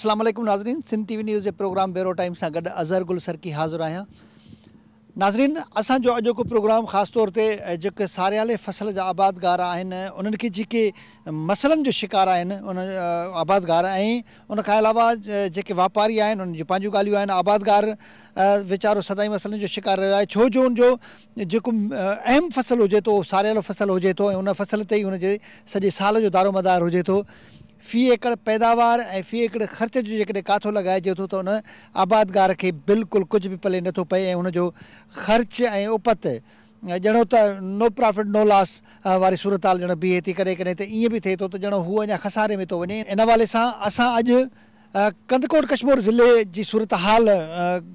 अस्सलाम वालेकुम नाज़रीन, सिंध टीवी न्यूज़ के प्रोग्राम बेरो टाइम से गॾु अज़हर गुल सरकी हाज़िर आहियां। नाज़रीन, असांजो अॼोको प्रोग्राम ख़ासि तौर ते जेके सारियाले फसल जा आबादगार आहिनि उन्हनि खे जेके मसइलनि जो शिकार आहिनि उन आबादगार ऐं उन खां अलावा जेके वापारी आहिनि उन्हनि जी पंहिंजूं ॻाल्हियूं आहिनि। आबादगार वीचारो सदाई मसइलनि जो शिकार रहियो आहे, छो जो उनजो जेको अहम फसल हुजे थो, सारियालो फसल हुजे थो ऐं उन फसल ते ई उनजे सॼे साल जो दारोमदार हुजे थो। फ़ी एकड़ पैदावार ऐं फ़ी एकड़ ख़र्च जो जेकॾहिं काथो लॻाइजे थो त उन आबादगार खे बिल्कुलु कुझु बि पले नथो पए ऐं उनजो ख़र्च ऐं उपत ॼणो त नो प्रॉफिट नो लॉस वारी सूरत हाल ॼणो बीहे थी। कॾहिं कॾहिं त ईअं बि थिए थो त ॼणो हू अञा खसारे में थो वञे। इन हवाले सां असां अॼु कंदकोट कशमीर ज़िले जी सूरत हाल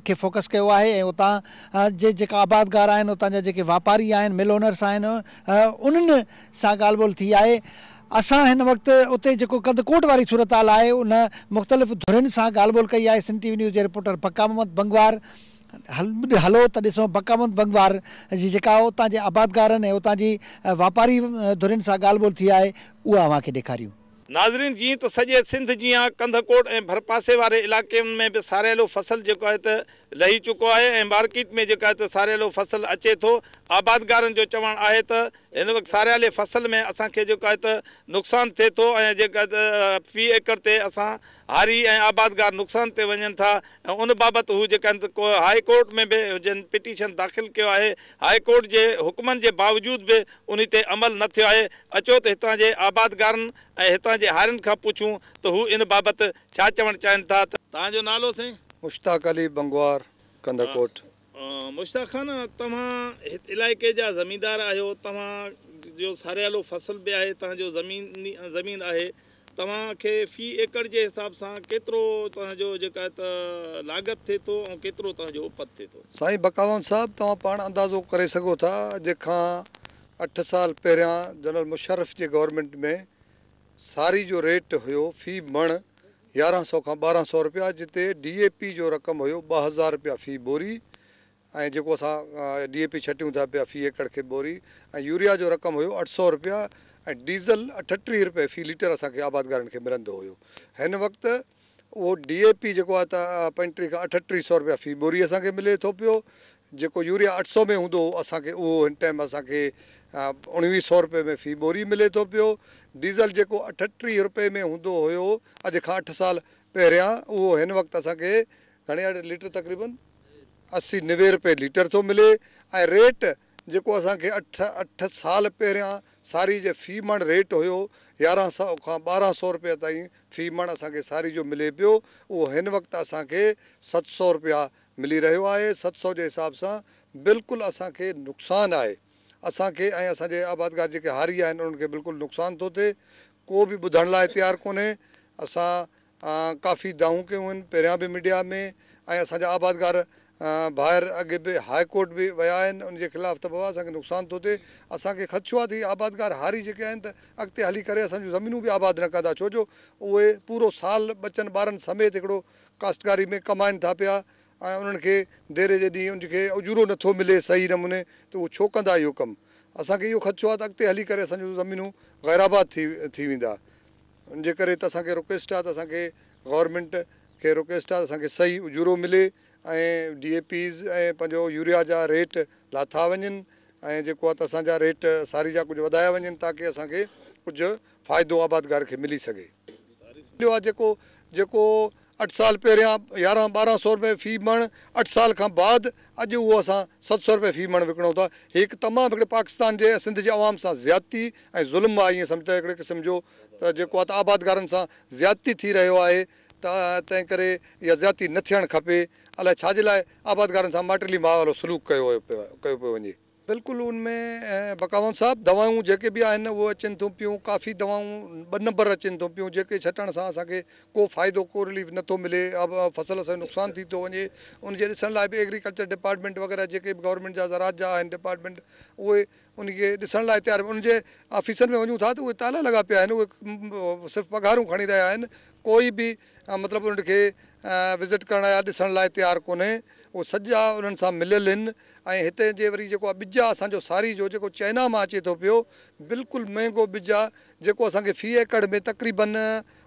खे फोकस कयो आहे ऐं उतां जे जेका आबादगार आहिनि, उतां जा जेके वापारी आहिनि, मिल ओनर्स आहिनि, उन्हनि सां ॻाल्हि ॿोल थी आहे। असां हिन वक़्तु उते जेको कंदकोट वारी सूरत हाल आहे उन मुख़्तलिफ़ धुरियुनि सां ॻाल्हि ॿोल कई आहे। सिंध टीवी न्यूज़ जे रिपोर्टर बका मोहम्मद बंगवार हलो त ॾिसूं बका मोहम्मद बंगवार जी जेका उतां जे आबादगारनि ऐं उतां जी वापारी धुरियुनि सां ॻाल्हि ॿोल थी आहे उहा अव्हांखे ॾेखारियूं। नाज़रीन, जीअं त सॼे सिंध जीअं कंदकोट ऐं भरपासे वारे इलाइक़नि में बि सारियालो फसल जेको आहे त लही चुको आहे ऐं मार्केट में जेका आहे त सारियालो फसल अचे थो। आबादगारनि जो चवणु आहे त हिन वक़्तु सारियाले फसल में असांखे जेको आहे त नुक़सानु थिए थो ऐं जेका त फ़ी एकड़ ते असां हारी ऐं आबादगार नुक़सान ते वञनि था ऐं उन बाबति हू जेका आहिनि त को हाई कोर्ट में बि जिन पिटीशन दाख़िल कयो आहे, हाई कोर्ट जे हुकमनि जे बावजूद बि उन ते अमल न थियो आहे। अचो त हितां जे आबादगारनि ऐं हितां जे हारियुनि खां पुछूं त हू इन बाबति छा चवणु चाहिनि था। तव्हांजो नालो साईं? मुश्ताक अली बंगवार, कंदकोट। मुश्ताक खान, तव्हां इलाइक़े जा ज़मींदार आहियो, तव्हां जो सारियालो फसल बि आहे, तव्हांजो ज़मीन आहे, तव्हांखे फ़ी एकड़ जे हिसाब सां केतिरो तव्हांजो जेका आहे त लागत थिए थो ऐं केतिरो तव्हांजो उपत थिए थो? साईं बकावत साहब, तव्हां पाण अंदाज़ो करे सघो था जेखां 8 साल पहिरियां जनरल मुशर्रफ जे गवर्नमेंट में सारी जो रेट हुयो फ़ी मण 1100 खां 1200 रुपया, जिते DAP जो रक़म हुयो 2000 रुपया फ़ी बोरी ऐं जेको असां DAP छटियूं था पिया फ़ी एकड़ खे बोरी, ऐं यूरिया जो रक़म हुयो 800 रुपया ऐं डीज़ल 38 रुपए फ़ी लीटर असांखे आबादगारनि खे मिलंदो हुयो। हिन वक़्तु उहो DAP जेको आहे त 35 खां 3800 रुपया फ़ी बोरी असांखे मिले थो पियो। जेको यूरिया 800 में हूंदो हो असांखे उहो हिन टाइम असांखे 1900 रुपए में फ़ी बोरी मिले थो पियो। डीज़ल जेको 38 रुपए में हूंदो हुयो अॼु खां 8 साल पहिरियां, उहो हिन वक़्तु असांखे घणे लीटर तक़रीबन 80-90 रुपए लीटर थो मिले। ऐं रेट जेको असांखे 8 साल पहिरियां सारी जे फ़ी मण रेट हुयो 1100 खां 1200 रुपया ताईं फ़ी मण असांखे सारी जो मिले पियो, उहो हिन वक़्तु असांखे 700 रुपया मिली रहियो आहे। 700 जे हिसाब सां बिल्कुलु असांखे नुक़सानु आहे असांखे ऐं असांजे आबादगार जेके हारी आहिनि उन्हनि खे बिल्कुलु नुक़सानु थो थिए। को बि ॿुधण लाइ तयारु कोन्हे। असां काफ़ी दावूं कयूं आहिनि पहिरियां बि मीडिया में, ऐं असांजा आबादगार ॿाहिरि अॻे बि हाई कोर्ट बि विया आहिनि उनजे ख़िलाफ़ु, त बाबा असांखे नुक़सानु थो थिए। असांखे ख़दशो आहे त आबादगार हारी जेके आहिनि त अॻिते हली करे असांजूं ज़मीनूं बि आबाद न कंदा, छो जो उहे पूरो साल बचनि ॿारनि समेत हिकिड़ो काश्तकारी में कमाइनि था पिया ऐं उन्हनि खे देरे जे ॾींहुं उनखे उजूरो नथो मिले सही नमूने, त उहो छो कंदा इहो कमु? असांखे इहो ख़दशो आहे त अॻिते हली करे असांजूं ज़मीनूं गैराबाद थी वेंदा। उनजे करे त असांखे रिक्वेस्ट आहे त असांखे गवर्नमेंट खे रिक्वेस्ट आहे त असांखे सही उजूरो मिले ऐं DAPs ऐं पंहिंजो यूरिया जा रेट लाथा वञनि ऐं जेको आहे त असांजा रेट सारी जा कुझु वधाया वञनि ताकी असांखे कुझु फ़ाइदो आबादगार खे मिली सघे। ॿियो आहे जेको 8 साल पहिरियां 1100-1200 रुपए फ़ी मण, 8 साल खां बाद अॼु उहो असां 700 रुपए फ़ी मण विकिणूं था। हिकु तमामु हिकिड़े पाकिस्तान जे सिंध जे आवाम सां ज़्यादती ऐं ज़ुल्म आहे, ईअं सम्झो हिकिड़े क़िस्म जो त जेको आहे त आबादगारनि सां ज़्यादती थी रहियो आहे। तंहिं करे इहा ज़्यादती न थियणु खपे। अलाए छाजे लाइ आबादगारनि सां माटली माह वारो सलूक कयो पियो वञे। बिल्कुलु उनमें बकावत साहब दवाऊं जेके बि आहिनि उहे अचनि थियूं पियूं, काफ़ी दवाऊं 2 नंबर अचनि थियूं पियूं, जेके छटण सां असांखे को फ़ाइदो को रिलीफ नथो मिले, फसल असांजो नुक़सानु थी थो वञे। उनजे ॾिसण लाइ बि एग्रीकल्चर डिपार्टमेंट वग़ैरह जेके बि गवर्नमेंट जा ज़रात जा आहिनि डिपार्टमेंट, उहे उनखे ॾिसण लाइ तयारु, उनजे ऑफिसनि में वञूं था त उहे ताला लॻा पिया आहिनि, उहे सिर्फ़ु पघारूं खणी रहिया आहिनि, कोई बि मतिलबु उनखे विज़िट करण या ॾिसण लाइ तयारु कोन्हे। उहे सॼा उन्हनि सां मिलियल आहिनि। ऐं हिते जे वरी जेको आहे ॿिज आहे असांजो सारी जो जेको चाइना मां अचे थो पियो, बिल्कुलु महांगो ॿिज आहे, जेको असांखे फ़ी एकड़ में तक़रीबन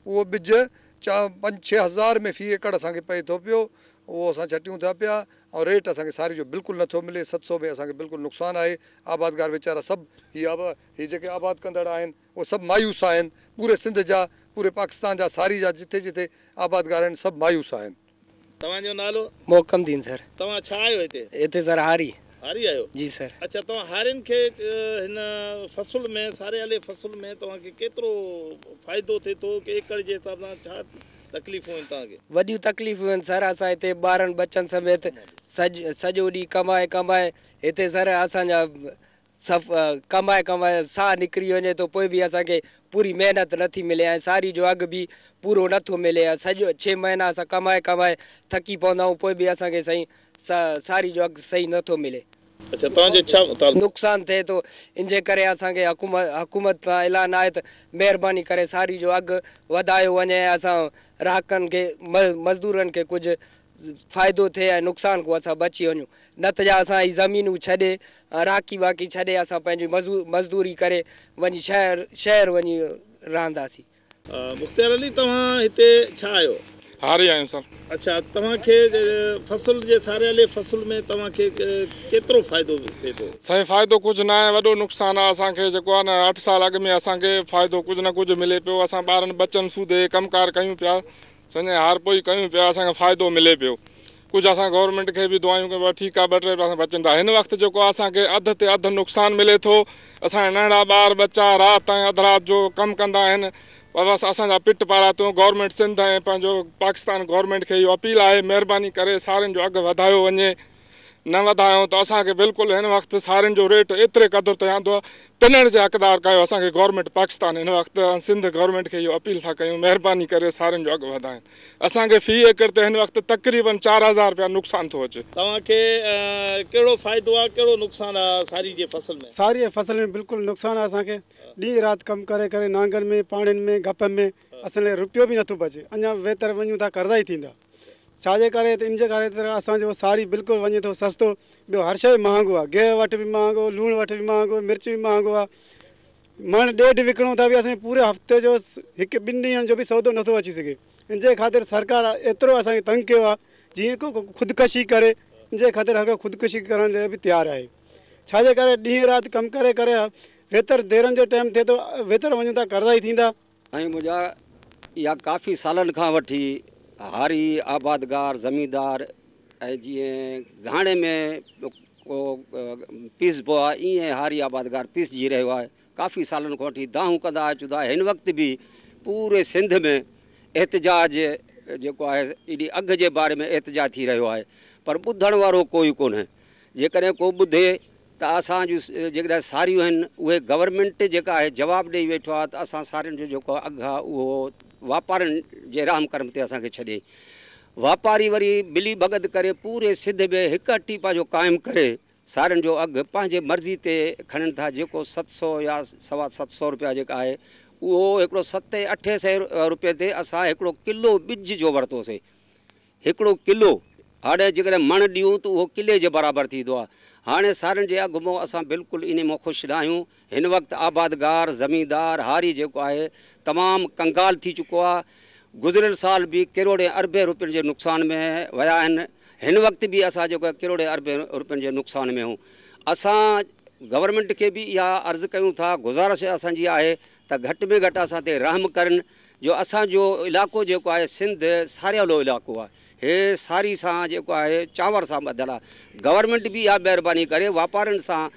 उहो ॿिज 5-6 हज़ार में फ़ी एकड़ असांखे पए थो पियो, उहो असां छटियूं था पिया ऐं रेट असांखे सारी जो बिल्कुलु नथो मिले। 700 में असांखे बिल्कुलु नुक़सानु आहे। आबादगार वीचारा सभु हीअ जेके आबाद कंदड़ आहिनि उहे सभु मायूस आहिनि। पूरे सिंध जा, पूरे पाकिस्तान जा, सारी जा जिथे जिथे आबादगार आहिनि सभु मायूस आहिनि। तव्हांजो नालो? मोकमदीन सर। तव्हां छा आहियो हिते? हिते सर हारी आहियो? जी सर। अच्छा, तव्हां हारियुनि खे हिन फ़सुल में, सारे वाले फ़सुल में तव्हांखे केतिरो फ़ाइदो थिए थो कि एकड़ जे हिसाब सां छा तकलीफ़ूं आहिनि तव्हांखे? वॾियूं तकलीफ़ूं आहिनि सर। असां हिते ॿारनि बच्चनि समेत सॼो ॾींहुं कमाए हिते सर असांजा कमाए साह निकिरी वञे थो, पोइ बि असांखे पूरी महिनत नथी मिले ऐं सारी जो अघु बि पूरो नथो मिले। सॼो 6 महीना असां कमाए थकी पवंदा आहियूं, पोइ बि असांखे सही सारी जो अघु सही नथो मिले। अच्छा, तव्हांजो छा नुक़सानु थिए थो? इनजे करे असांखे हुकूमत खां ऐलान आहे त महिरबानी करे सारी जो अघु वधायो वञे, असां ग्राहकनि खे मज़दूरनि खे कुझु फ़ाइदो थिए ऐं नुक़सान को असां बची वञूं। न त असां ई ज़मीनूं छॾे राकी वाकी छॾे असां पंहिंजी मज़दूरी करे वञी शहर वञी रहंदासीं। मुख़्तियार अली, तव्हां हिते छा आहियो? हारी आहियूं सर। अच्छा, तव्हांखे फ़सुल जे सारे वाले फ़सुल में तव्हांखे केतिरो फ़ाइदो थिए थो? साईं फ़ाइदो कुझु न आहे, वॾो नुक़सानु आहे असांखे। जेको आहे न 8 साल अॻु में असांखे फ़ाइदो कुझु न कुझु मिले पियो। असां ॿारनि बच्चनि सूदे कमकार कयूं पिया, संजय हार पोइ कयूं पिया, असांखे फ़ाइदो मिले पियो। कुझु असां गवर्नमेंट खे बि दुआयूं कयूं, ठीकु आहे 2-3 पैसा बचनि था। हिन वक़्तु जेको आहे असांखे अधु ते अधु नुक़सानु मिले थो। असांजा नंढा ॿार बच्चा राति ताईं अधु राति जो कमु कंदा आहिनि। पर असांजा पिट पारां थियूं। गवर्नमेंट सिंध ऐं पंहिंजो पाकिस्तान गवर्नमेंट खे इहो अपील आहे, महिरबानी करे सारियुनि जो अघु वधायो वञे। न वधायूं त असांखे बिल्कुलु हिन वक़्तु सारियुनि जो रेट एतिरे क़दुरु ते आंदो आहे, पिनण जे हक़दार कयो असांखे गवर्नमेंट पाकिस्तान। हिन वक़्तु सिंध गवर्नमेंट खे इहो अपील था कयूं, महिरबानी करे सारियुनि जो अघु वधाइनि। असांखे फ़ी एकड़ ते हिन वक़्तु तक़रीबन 4000 रुपया नुक़सानु थो अचे। तव्हांखे कहिड़ो फ़ाइदो आहे, कहिड़ो नुक़सानु आहे सारी जे फ़सल में? सारी फसल में बिल्कुलु नुक़सानु आहे असांखे। ॾींहुं राति कमु करे नांगनि में, पाणियुनि में, गपनि में असांखे रुपयो बि नथो बचे। अञा वेतर वञूं था कर्ज़ा ई थींदा। छाजे करे त इन जे करे असांजो सारी बिल्कुलु वञे थो सस्तो। ॿियो हर शइ महांगो आहे, गेहु वटि बि महांगो, लूणु वटि बि महांगो, मिर्च बि महांगो आहे। मण ॾेढ विकिणूं था बि असांखे पूरे हफ़्ते जो 1-2 ॾींहंनि जो बि सौदो नथो अची सघे। इन जे ख़ातिर सरकार एतिरो असांखे तंग कयो आहे, जीअं को ख़ुदकशी करे। इन जे ख़ातिर हर ख़ुदकशी करण लाइ बि तयारु आहे। छाजे करे ॾींहुं राति कमु करे वेतर देरनि जो टाइम थिए थो, वेतर वञूं था कर्ज़ा ई थींदा। ऐं मुंहिंजा इहा काफ़ी सालनि खां वठी हारी आबादगार ज़मींदार ऐं जीअं घाणे में पीसबो आहे, ईअं हारी आबादगार पीसजी रहियो आहे। काफ़ी सालनि खां वठी दाहूं कंदा अचूं था। हिन वक़्तु बि पूरे सिंध में एतिजाज जेको आहे एॾी अघ जे बारे में एतिजाज थी रहियो आहे, पर ॿुधण वारो कोई कोन्हे। जेकॾहिं को ॿुधे त असां जूं जेकॾहिं सारियूं आहिनि उहे गवर्नमेंट जेका आहे जवाबु ॾेई वेठो आहे त असां सारियुनि जो जेको अघु आहे उहो वापारियुनि जे राम कर्म ते असांखे छॾे। वापारी वरी मिली भगत करे पूरे सिंध में हिकु टीपा जो क़ाइमु करे सारियुनि जो अघु पंहिंजे मर्ज़ी ते खणनि था। जेको 700 या 725 रुपया जेका आहे उहो हिकिड़ो 700-800 रुपये ते असां हिकिड़ो किलो ॿिज जो वरितोसीं। हिकिड़ो किलो हाणे जेकॾहिं मण ॾियूं त उहो किले जे बराबरि थींदो आहे। हाणे सारियुनि जे अघु मां असां बिल्कुलु इन मां ख़ुशि न आहियूं। हिन वक़्तु आबादगार ज़मींदार हारी जेको आहे तमामु कंगाल थी चुको आहे। गुज़िरियल साल बि करोड़े अरबे रुपयनि जे नुक़सान में विया आहिनि। हिन वक़्तु बि असां जेको आहे करोड़े अरबे रुपयनि जे नुक़सान में हूं। असां गवर्नमेंट खे बि इहा अर्ज़ु कयूं था, गुज़ारिश असांजी आहे त घटि में घटि असां ते रहम करनि। जो असांजो इलाइक़ो जेको आहे सिंध सारियालो इलाइक़ो आहे, हे सारी सां जेको आहे चांवर सां ॿधियलु आहे। गवर्नमेंट बि इहा महिरबानी करे वापारियुनि सां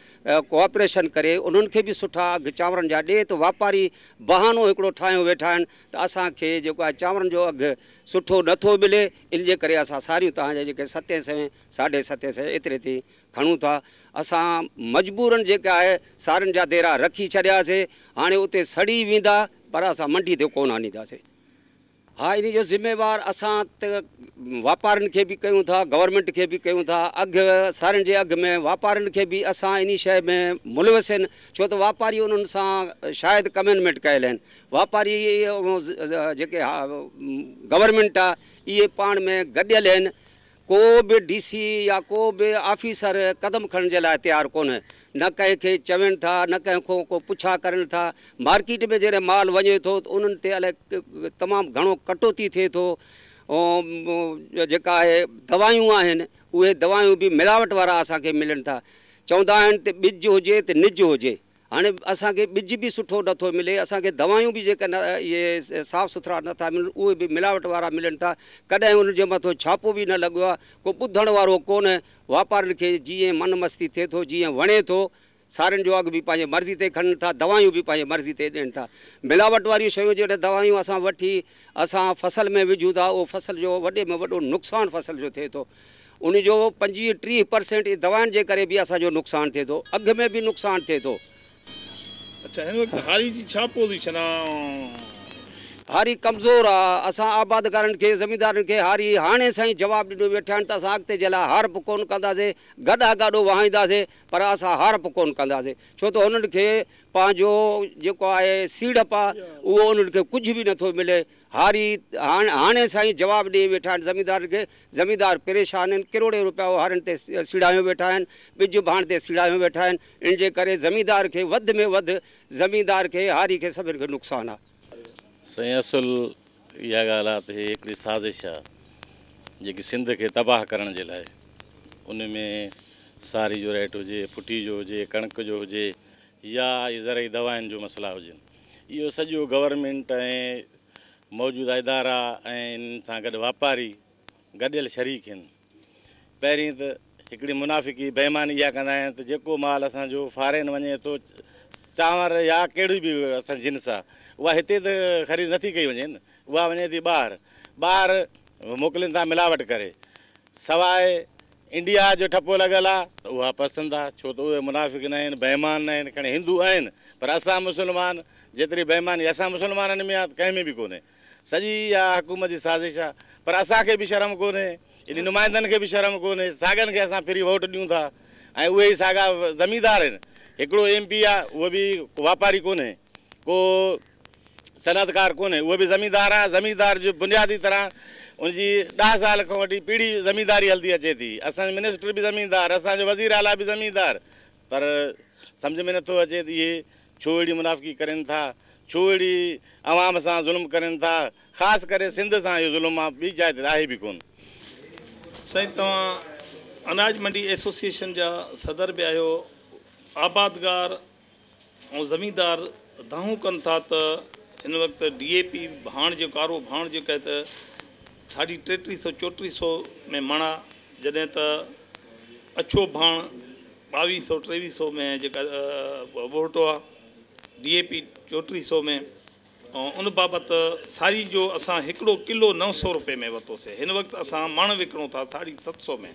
कोऑपरेशन करे उन्हनि खे बि सुठा अघु चांवरनि जा ॾिए त वापारी बहानो हिकिड़ो ठाहियो वेठा आहिनि त असांखे जेको आहे चांवरनि जो अघु सुठो नथो मिले। इन जे करे असां सारियूं तव्हांजा जेके 700 750 एतिरे ते खणूं था। असां मजबूरनि जेका आहे सारियुनि जा देरा रखी छॾियासीं। हाणे उते सड़ी वेंदा पर असां मंडी ते कोन आणींदासीं। हाँ, इन जो ज़िम्मेवार असां त वापारियुनि खे बि कयूं था, गवर्नमेंट खे बि कयूं था। अघु सारियुनि जे अघु में वापारियुनि खे बि असां इन शइ में मुलविस आहिनि, छो त वापारी उन्हनि सां शायदि कमेंटमेंट कयल आहिनि। वापारी जेके गवर्नमेंट आहे इहे पाण में गॾियल आहिनि। को भी डीसी या को भी ऑफिसर कदम खणण जे लाइ तयारु कोन्हे। न कंहिंखे चवनि था, न कंहिंखो को पुछा करनि था। मार्केट में जॾहिं माल वञे थो त उन्हनि ते अलाए तमामु घणो कटौती थिए थो। जेका आहे दवायूं आहिनि उहे दवायूं बि मिलावट वारा असांखे मिलनि था। चवंदा आहिनि त ॿिज हुजे त निज हुजे। हाणे असांखे ॿिज बि सुठो नथो मिले, असांखे दवायूं बि जेका इहे साफ़ु सुथरा नथा मिलनि उहे बि मिलावट वारा मिलनि था। कॾहिं उनजे मथां छापो बि न लॻो आहे, को ॿुधण वारो कोन्हे। वापारियुनि खे जीअं मन मस्ती थिए थो, जीअं वणे थो, सारियुनि जो अघु बि पंहिंजे मर्ज़ी ते खणनि था, दवायूं बि पंहिंजे मर्ज़ी ते ॾियनि था। मिलावट वारियूं शयूं जॾहिं दवायूं असां वठी असां फसल में विझूं था, उहो फसल जो वॾे में वॾो नुक़सानु फसल जो थिए थो। उनजो 25-30% दवाउनि जे करे बि असांजो नुक़सानु थिए थो, अघ में बि नुक़सानु थिए थो। अच्छा, हिन वक़्तु हारी जी छा पोज़ीशन आहे? हारी कमज़ोर आहे। असां आबादकारनि खे, ज़मींदारनि खे हारी हाणे साईं जवाबु ॾिनो वेठा आहिनि त असां अॻिते जे लाइ हार कोन कंदासीं, गॾा गाॾो वहाईंदासीं, पर असां हार कोन कंदासीं। छो त हुननि खे पंहिंजो जेको आहे सीड़प आहे उहो उन्हनि खे कुझु बि नथो मिले। हारी हाणे साईं जवाबु ॾेई वेठा आहिनि ज़मींदारनि खे। ज़मींदार परेशान आहिनि, किरोड़े रुपया हारनि ते सीड़ायूं वेठा आहिनि, ॿिज भाण ते सीड़ायूं वेठा आहिनि। इन जे करे ज़मींदार खे वधि में वधि ज़मींदार खे हारी खे सभिनि खे नुक़सानु आहे। साईं असुल इहा ॻाल्हि आहे त हिकिड़ी साज़िश आहे जेकी सिंध खे तबाह करण जे लाइ। उन में सारी जो रेट हुजे, फुटी जो हुजे, कणिक जो हुजे, या ज़रई दवाउनि जो मसइला हुजनि, इहो सॼो गवर्नमेंट ऐं मौजूदा इदारा ऐं इन सां गॾु वापारी गॾियल शरीक आहिनि। पहिरीं त हिकिड़ी मुनाफ़िकी बेईमानी इहा कंदा आहिनि त जेको माल असांजो फॉरेन वञे थो, चांवर या कहिड़ी बि असां जिन्स आहे, उहा हिते त ख़रीद नथी कई वञे न, उहा वञे थी ॿाहिरि मोकिलीनि था मिलावट करे। सवाइ इंडिया जो ठपो लॻल आहे त उहा पसंदि आहे, छो त उहे मुनाफ़िक न आहिनि, बेईमान न आहिनि। खणी हिंदू आहिनि पर असां मुस्लमान, जेतिरी बेईमानी असां मुस्लमाननि में आहे त कंहिं में बि कोन्हे। सॼी इहा हुकूमत जी साज़िश आहे, पर असांखे बि शर्म कोन्हे, इन नुमाइंदनि खे बि शर्म कोन्हे। साॻनि खे असां फ्री वोट ॾियूं था ऐं उहे ई साॻा ज़मींदार आहिनि। हिकिड़ो MP आहे, उहो बि वापारी कोन्हे, को सनअतकार कोन्हे, उहो बि ज़मींदार आहे। ज़मींदार जो बुनियादी तरह उनजी 10 साल खां वठी पीढ़ी ज़मींदारी हलंदी अचे थी। असांजो मिनिस्टर बि ज़मींदार, असांजो वज़ीर आला बि ज़मींदार, पर सम्झ में नथो अचे त इहे छो अहिड़ी मुनाफ़िकी करनि था, छो अहिड़ी आवाम सां ज़ुल्म करनि था। ख़ासि करे सिंध सां इहो ज़ुल्म आहे, ॿी जाइ ते आहे बि कोन। साईं, तव्हां अनाज मंडी एसोसिएशन जा सदर बि आहियो। आबादगार ऐं ज़मींदार दाहूं कनि था त हिन वक़्तु DAP भाण जो कारो भाण जेका आहे त 3300-3400 में मणा, जॾहिं त अछो भाण 2200-2300 में जेका वोटो आहे, DAP 3400 में। ऐं उन बाबति साड़ी जो असां हिकिड़ो किलो 900 रुपए में वरितोसीं। हिन वक़्तु असां मण विकिणूं था 750 में।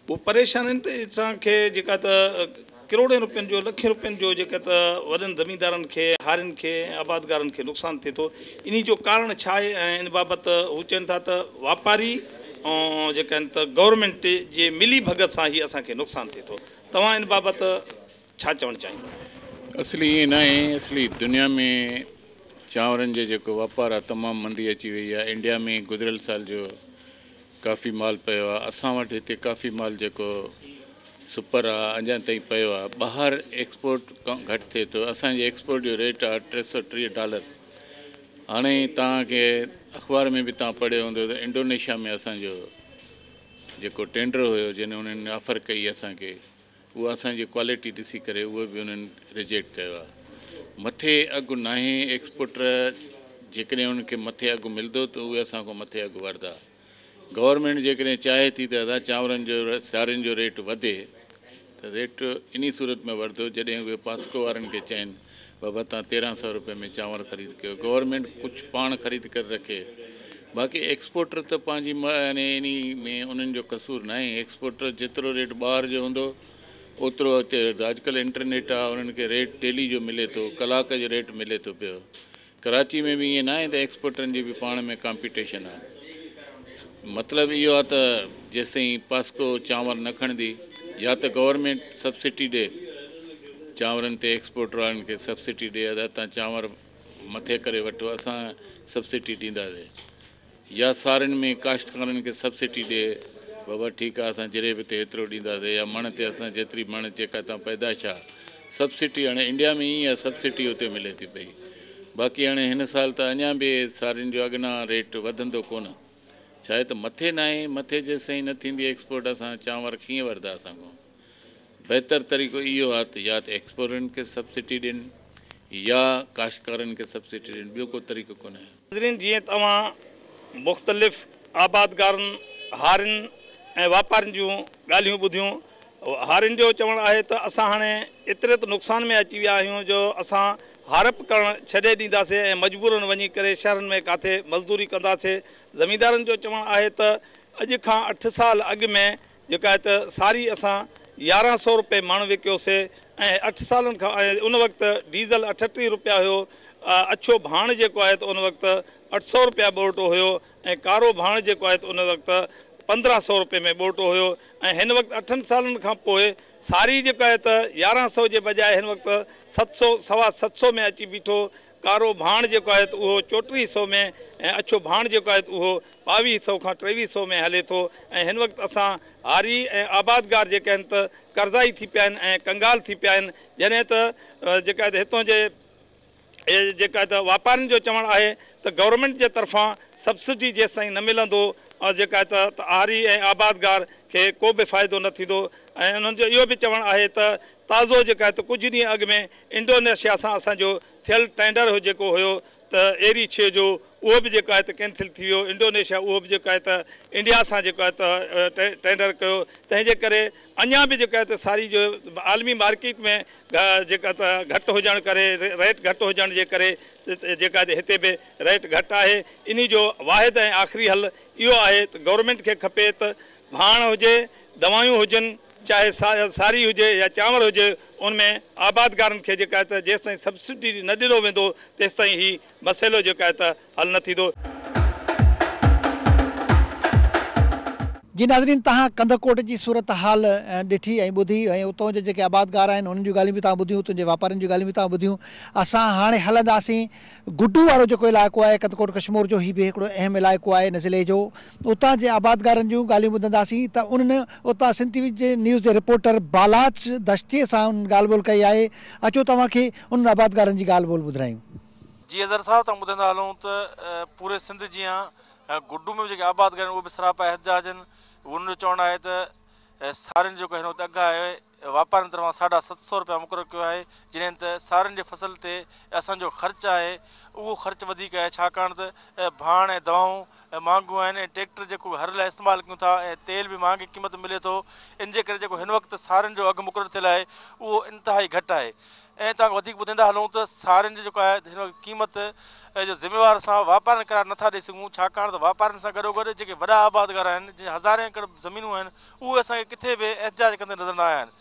उहो परेशान आहिनि त असांखे जेका त किरोड़े रुपयनि जो, लखे रुपयनि जो जेका त वॾनि ज़मींदारनि खे, हारियुनि खे, आबादगारनि खे नुक़सानु थिए थो। इन जो कारण छा आहे? ऐं इन बाबति हू चवनि था त वापारी ऐं जेका आहिनि त गवर्नमेंट जे मिली भगत सां ई असांखे नुक़सानु थिए थो। तव्हां इन बाबति छा चवणु चाहींदा? असली ईअं न आहे। असली दुनिया में चांवरनि जो जेको वापारु आहे तमामु मंदी अची वई आहे। इंडिया में गुज़िरियल साल जो काफ़ी माल पियो आहे। असां वटि हिते काफ़ी माल जेको सुपर आहे अञा ताईं पियो आहे। ॿाहिरि एक्सपोर्ट घटि थिए थो। असांजे एक्सपोर्ट जो रेट आहे $330। हाणे तव्हांखे अख़बार में बि तव्हां पढ़ियो हूंदो त इंडोनेशिया में असांजो जेको टेंडर हुयो, जंहिं उन्हनि ऑफर कई असांखे, उहा असांजी क्वालिटी ॾिसी करे उहो बि उन्हनि रिजेक्ट कयो आहे। मथे अघु न आहे। एक्सपोर्टर जेकॾहिं उनखे मथे अघु मिलंदो त उहे असांखां मथे अघु वठंदा। गवर्नमेंट जेकॾहिं चाहे थी त अदा चांवरनि जो साड़ियुनि जो रेट वधे त रेट इन सूरत में वधंदो जॾहिं उहे पास्को वारनि खे चवनि बाबा तव्हां 1300 रुपए में चांवर ख़रीद कयो। गवर्नमेंट कुझु पाण ख़रीद करे रखे। बाक़ी एक्सपोर्टर त पंहिंजी यानी इन में उन्हनि जो कसूर न आहे। एक्सपोर्टर जेतिरो रेट ॿाहिरि जो हूंदो ओतिरो अचे। अॼुकल्ह इंटरनेट आहे, उन्हनि खे रेट डेली जो मिले थो, कलाक जो रेट मिले थो पियो। कराची में बि ईअं न आहे त एक्सपोर्टरनि जी बि पाण में कॉम्पिटिशन आहे। मतिलबु इहो आहे त जेसिताईं पास्को चांवर न खणंदी, या त गवर्नमेंट सब्सिडी ॾिए चांवरनि ते, एक्सपोर्टर वारनि खे सब्सिडी ॾिए, अदा तव्हां चांवर मथे करे वठो, असां सब्सिडी ॾींदासीं। या साड़ियुनि में काश्तकारनि खे सब्सिडी ॾिए, बाबा ठीकु आहे, असां जिरेब ते एतिरो ॾींदासीं या मण ते असां जेतिरी मण जेका तव्हां पैदाइश आहे सब्सिडी, हाणे इंडिया में ईअं आहे सब्सिडी उते मिले थी पई। बाक़ी हाणे हिन साल त अञा बि सारियुनि जो अॻिना रेट वधंदो कोन, छा आहे त मथे न आहे, मथे जेसिताईं न थींदी एक्सपोर्ट असां चांवर कीअं वठंदा असांखां। बहितर तरीक़ो इहो आहे त या त एक्सपोर्टनि खे सब्सिडी ॾियनि या काश्तकारनि खे सब्सिडी ॾियनि, ॿियो को तरीक़ो कोन्हे। जीअं तव्हां मुख़्तलिफ़ आबादगारनि, हारियुनि ऐं वापारियुनि जूं ॻाल्हियूं ॿुधियूं। हारियुनि जो चवणु आहे त असां हाणे एतिरे त नुक़सान में अची विया आहियूं जो असां हारप करणु छॾे ॾींदासीं ऐं मजबूरनि वञी करे शहरनि में किथे मज़दूरी कंदासीं। ज़मींदारनि जो चवणु आहे त अॼु खां 8 साल अॻु में जेका आहे त सारी असां 1100 रुपए मण विकियोसीं ऐं 8 सालनि खां उन वक़्तु डीज़ल 38 रुपया हुयो। अछो भाण जेको आहे त उन वक़्तु 800 रुपया ॿोटो हुयो ऐं कारो भाण जेको आहे त उन वक़्तु 1500 रुपए में ॿोटो हुयो। ऐं हिन वक़्तु 8 सालनि खां पोइ सारी जेका आहे त 1100 जे बजाए हिन वक़्तु 700 सवा 700 में अची बीठो। कारो भाण जेको आहे त उहो 3400 में ऐं अछो भाण जेको आहे त उहो 2200 खां 2300 में हले थो। ऐं हिन वक़्तु असां हारी ऐं आबादगार जेके आहिनि त कर्ज़ाई थी पिया आहिनि ऐं कंगाल थी पिया आहिनि। जॾहिं त जेका आहे त हितां जे जेका त वापारियुनि जो चवणु आहे त गवर्नमेंट जे तरफ़ां सब्सिडी जेसिताईं न मिलंदो जेका त हारी ऐं आबादगार खे को बि फ़ाइदो न थींदो। ऐं उन्हनि जो इहो बि चवणु आहे त ताज़ो जेका आहे त कुझु ॾींहं अॻु में इंडोनेशिया सां असांजो थियल टेंडर जेको हुयो त एरी 6 जो उहो बि जेको आहे त कैंसिल थी वियो। इंडोनेशिया उहो बि जेको आहे त इंडिया सां जेको आहे त टेंडर कयो। तंहिंजे करे अञा बि जेका आहे त सारी जो आलमी मार्केट में जेका त घटि हुजण करे रेट घटि हुजण जे करे जेका हिते बि रेट घटि आहे। इन जो वाहिद ऐं आख़िरी हल इहो आहे त गवर्नमेंट खे खपे त भाण हुजे, दवायूं हुजनि, चाहे सारी हुजे या चांवर हुजे, उनमें आबादगारनि खे जेका आहे त जेसिताईं सब्सिडी न ॾिनो वेंदो तेसिताईं ही मसइलो जेका आहे त हल न थींदो। जी नाज़रीन, तव्हां कंदकोट जी सूरत हाल ॾिठी ऐं ॿुधी ऐं उतां जे जेके आबादगार आहिनि उन्हनि जूं ॻाल्हियूं बि तव्हां ॿुधियूं, उतां जे वापारियुनि जूं ॻाल्हियूं बि तव्हां ॿुधियूं। असां हाणे हलंदासीं गुड्डू वारो जेको इलाइक़ो आहे कंदकोट कश्मीर जो, ही बि हिकिड़ो अहम इलाइक़ो आहे इन ज़िले जो। उतां जे आबादगारनि जूं ॻाल्हियूं ॿुधंदासीं त उन्हनि उतां सिंध टीवी जे न्यूज़ जे रिपोर्टर बालाच दश्तीअ सां ॻाल्हि ॿोल कई आहे। अचो तव्हांखे उन्हनि आबादगारनि जी ॻाल्हि ॿोल ॿुधायूं। जी अज़हर साहब, तव्हां ॿुधंदा हलूं त पूरे सिंध जीअं गुड्डू में जेके आबादगार आहिनि उहे बि सरापा एहतजाज आहिनि। उन्हनि जो चवणु आहे त सारियुनि जेको हिन वक़्तु अघु आहे वापारियुनि तरफ़ां 750 रुपया मुक़ररु कयो आहे। जॾहिं त सारियुनि जे फसल ते असांजो ख़र्चु आहे उहो ख़र्चु वधीक आहे, छाकाणि त भाण ऐं दवाऊं महांगियूं आहिनि ऐं ट्रैक्टर जेको हर लाइ इस्तेमालु कयूं था ऐं तेल बि महांगी क़ीमत मिले थो। इन जे करे जेको हिन वक़्तु सारियुनि जो अघु मुक़ररु थियल आहे उहो इंतिहाई घटि आहे। ऐं तव्हां वधीक ॿुधंदा हलूं त सारियुनि जो जेको आहे हिन वक़्तु क़ीमत जो ज़िम्मेवार असां वापारियुनि करार नथा ॾेई सघूं, छाकाणि त वापारियुनि सां गॾोगॾु जेके वॾा आबादगार आहिनि जंहिं हज़ारे एकड़ ज़मीनूं आहिनि उहे असांखे किथे बि एहतजाज कंदे नज़र न आया आहिनि।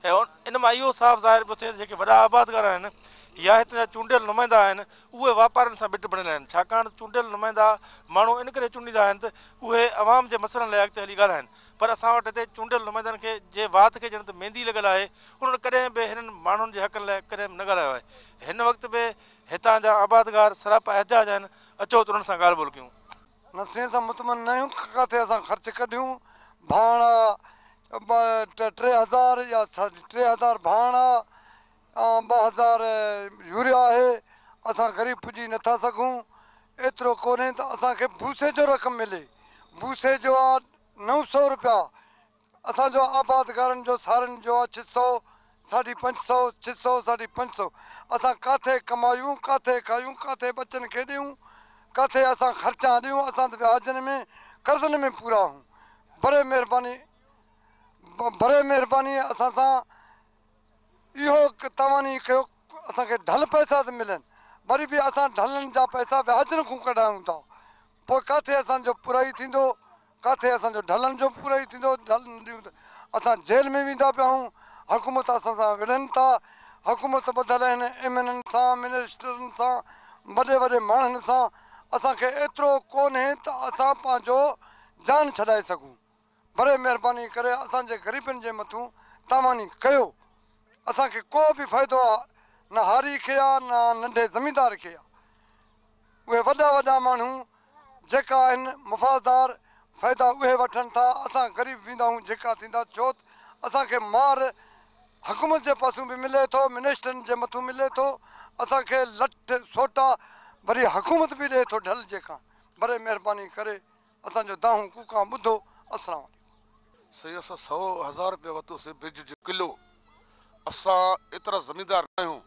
ऐं इन मां इहो साफ़ ज़ाहिर पियो थिए त जेके वॾा आबादगार आहिनि या हिते जा चूंडियल नुमाइंदा आहिनि उहे वापारियुनि सां बिट बणियल आहिनि, छाकाणि त चूंडियल नुमाइंदा माण्हू इन करे चूंडींदा आहिनि त उहे अवाम जे मसइलनि लाइ अॻिते हली ॻाल्हाइनि। पर असां वटि हिते चूंडियल नुमाइंदनि खे जे वात खे ॼण त मेहंदी लॻल आहे, उन्हनि कॾहिं बि हिननि माण्हुनि जे हक़नि लाइ कॾहिं बि न ॻाल्हायो आहे। हिन वक़्तु बि हितां जा आबादगार सरापा एहतजाज आहिनि। अचो त उन्हनि सां ॻाल्हि ॿोल कयूं। नसीअ सां मुतमन न आहियूं किथे असां ख़र्चु कढियूं। भाण 3000 या 3000 भाण ऐं 2000 यूरिया आहे। असां ग़रीब पुॼी नथा सघूं। एतिरो कोन्हे त असांखे भूसे जो रक़म मिले। भूसे जो आहे 900 रुपया। असांजो आबादगारनि जो सारियुनि जो आहे 600, 550, 600, 550। असां किथे कमायूं, किथे खायूं, किथे बचनि खे ॾियूं, किथे असां ख़र्चा ॾियूं। असां त व्याजनि में कर्ज़नि में पूरा आहियूं। बड़े महिरबानी असां सां इहो तवानी कयो। असांखे ढल पैसा त मिलनि, वरी बि असां ढलनि जा पैसा व्याजनि खां कढायूं था। पोइ किथे असांजो पूराई थींदो, किथे असांजो ढलनि जो पूराई थींदो। ढल ॾियूं त असां जेल में वेंदा पिया आहियूं। हुकूमत असां सां विढ़नि था। हुकूमत ॿधल आहिनि एमएनएन सां, मिनिस्टरनि सां, वॾे वॾे माण्हुनि सां। असांखे एतिरो कोन्हे त असां पंहिंजो जान छॾाए सघूं। बड़े महिरबानी करे असांजे ग़रीबनि जे मथां तवानी कयो। असांखे को बि फ़ाइदो आहे न हारी खे आहे न नंढे ज़मींदार खे आहे। उहे वॾा वॾा माण्हू जेका आहिनि मुफ़ादार फ़ाइदा उहे वठनि था, असां ग़रीब वेंदा आहियूं जेका थींदा। छो असांखे मार हुकूमत जे पासूं बि मिले थो, मिनिस्टरनि जे मथां मिले थो, असांखे लठ सोटा वरी हुकूमत बि ॾिए थो ढल जेका। बड़े महिरबानी करे असांजो दाहूं कूकां ॿुधो। अस्सलाम सही असां 100,000 रुपया वरितोसीं बिज जो किलो। असां एतिरा ज़मींदार न आहियूं,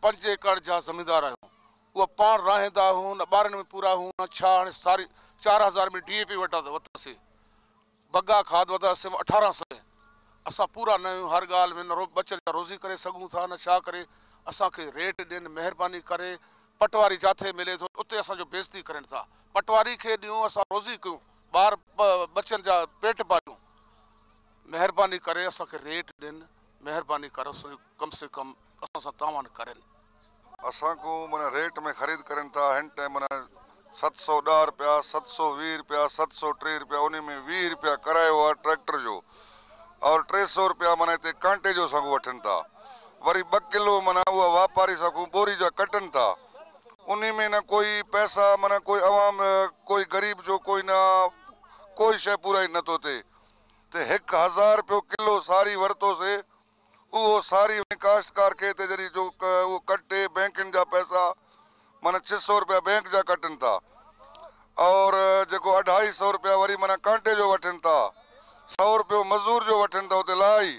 5 एकड़ जा ज़मींदार आहियूं। उहा पाण रहंदा आहियूं, न ॿारनि में पूरा हूं न छा। हाणे सारी 4,000 में DAP वरितासीं, बग्गा खाद वरितासीं 1,800। असां पूरा न आहियूं हर ॻाल्हि में, न बचनि जा रोज़ी करे सघूं था न छा करे। असांखे रेट ॾियनि महिरबानी करे। पटवारी जिथे मिले थो उते असांजो बेइज़ती करनि था। पटवारी खे ॾियूं, असां रोज़ी कयूं, ॿार बचनि जा पेट पालियूं। महिरबानी करे असांखे रेट ॾियनि, महिरबानी करे कम से कम असां सां तावान करनि। असांखो माना रेट में ख़रीद करनि था। हिन टाइम माना 710 रुपया, 720 रुपया, 703 रुपया, उन में 20 रुपया किरायो आहे ट्रैक्टर जो, और 300 रुपया माना हिते कांटे जो असांखो वठनि था। वरी 2 किलो माना उहा वापारी सां बोरी जा कटनि था। उन में न कोई पैसा माना कोई आवाम कोई गरीब जो कोई ना कोई शइ पूरा ई नथो थिए। ते 1,000 रुपयो किलो सारी वरितोसीं। उहो सारी काश्तकार खे हिते जॾहिं जो उहो कटे बैंकुनि जा पैसा माना 600 रुपया बैंक जा कटनि था, और जेको 250 रुपया वरी माना कांटे जो वठनि था, 100 रुपयो मज़दूर जो वठनि था हुते लाई।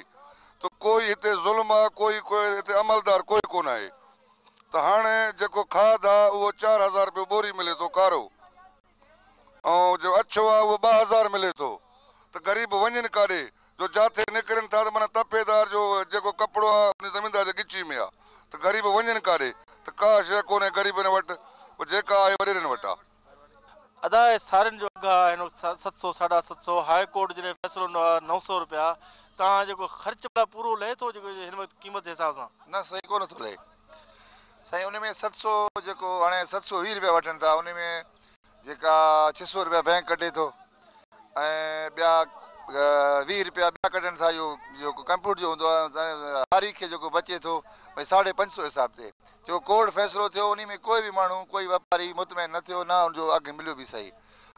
तो कोई हिते ज़ुल्म आहे, कोई हिते अमलदार कोई कोन आहे। त हाणे जेको खाद आहे उहो 4,000 रुपयो बोरी मिले थो कारो, ऐं जो अछो आहे उहो 2,000 मिले थो। त ग़रीब वञनि काॾे, जो जिथे निकिरनि था त माना तपेदार जो जेको कपिड़ो आहे ज़मीनदार जे गिची में आहे। त ग़रीब वञनि काॾे, त का शइ कोन्हे ग़रीबनि वटि, जेका आहे वॾेरनि वटि आहे। अदा सारियुनि जो अघु आहे 700 750। हाई कोर्ट जॾहिं फ़ैसिलो 900 रुपया। तव्हां जेको ख़र्च पूरो लहे थो जेको हिन वक़्तु क़ीमत जे हिसाब सां? न सही कोन थो लहे साईं। उन में 700 जेको हाणे 720 रुपया वठनि था, उन में जेका 600 रुपया बैंक कटे थो, ऐं ॿिया 20 रुपया ॿिया कटनि था। इहो जेको कंप्यूटर जो हूंदो आहे, हारी खे जेको बचे थो भई 550 हिसाब ते जेको कोर्ट फ़ैसिलो थियो, उन में कोई बि माण्हू कोई वापारी मुतमैन न थियो, न उनजो अघु मिलियो बि सही।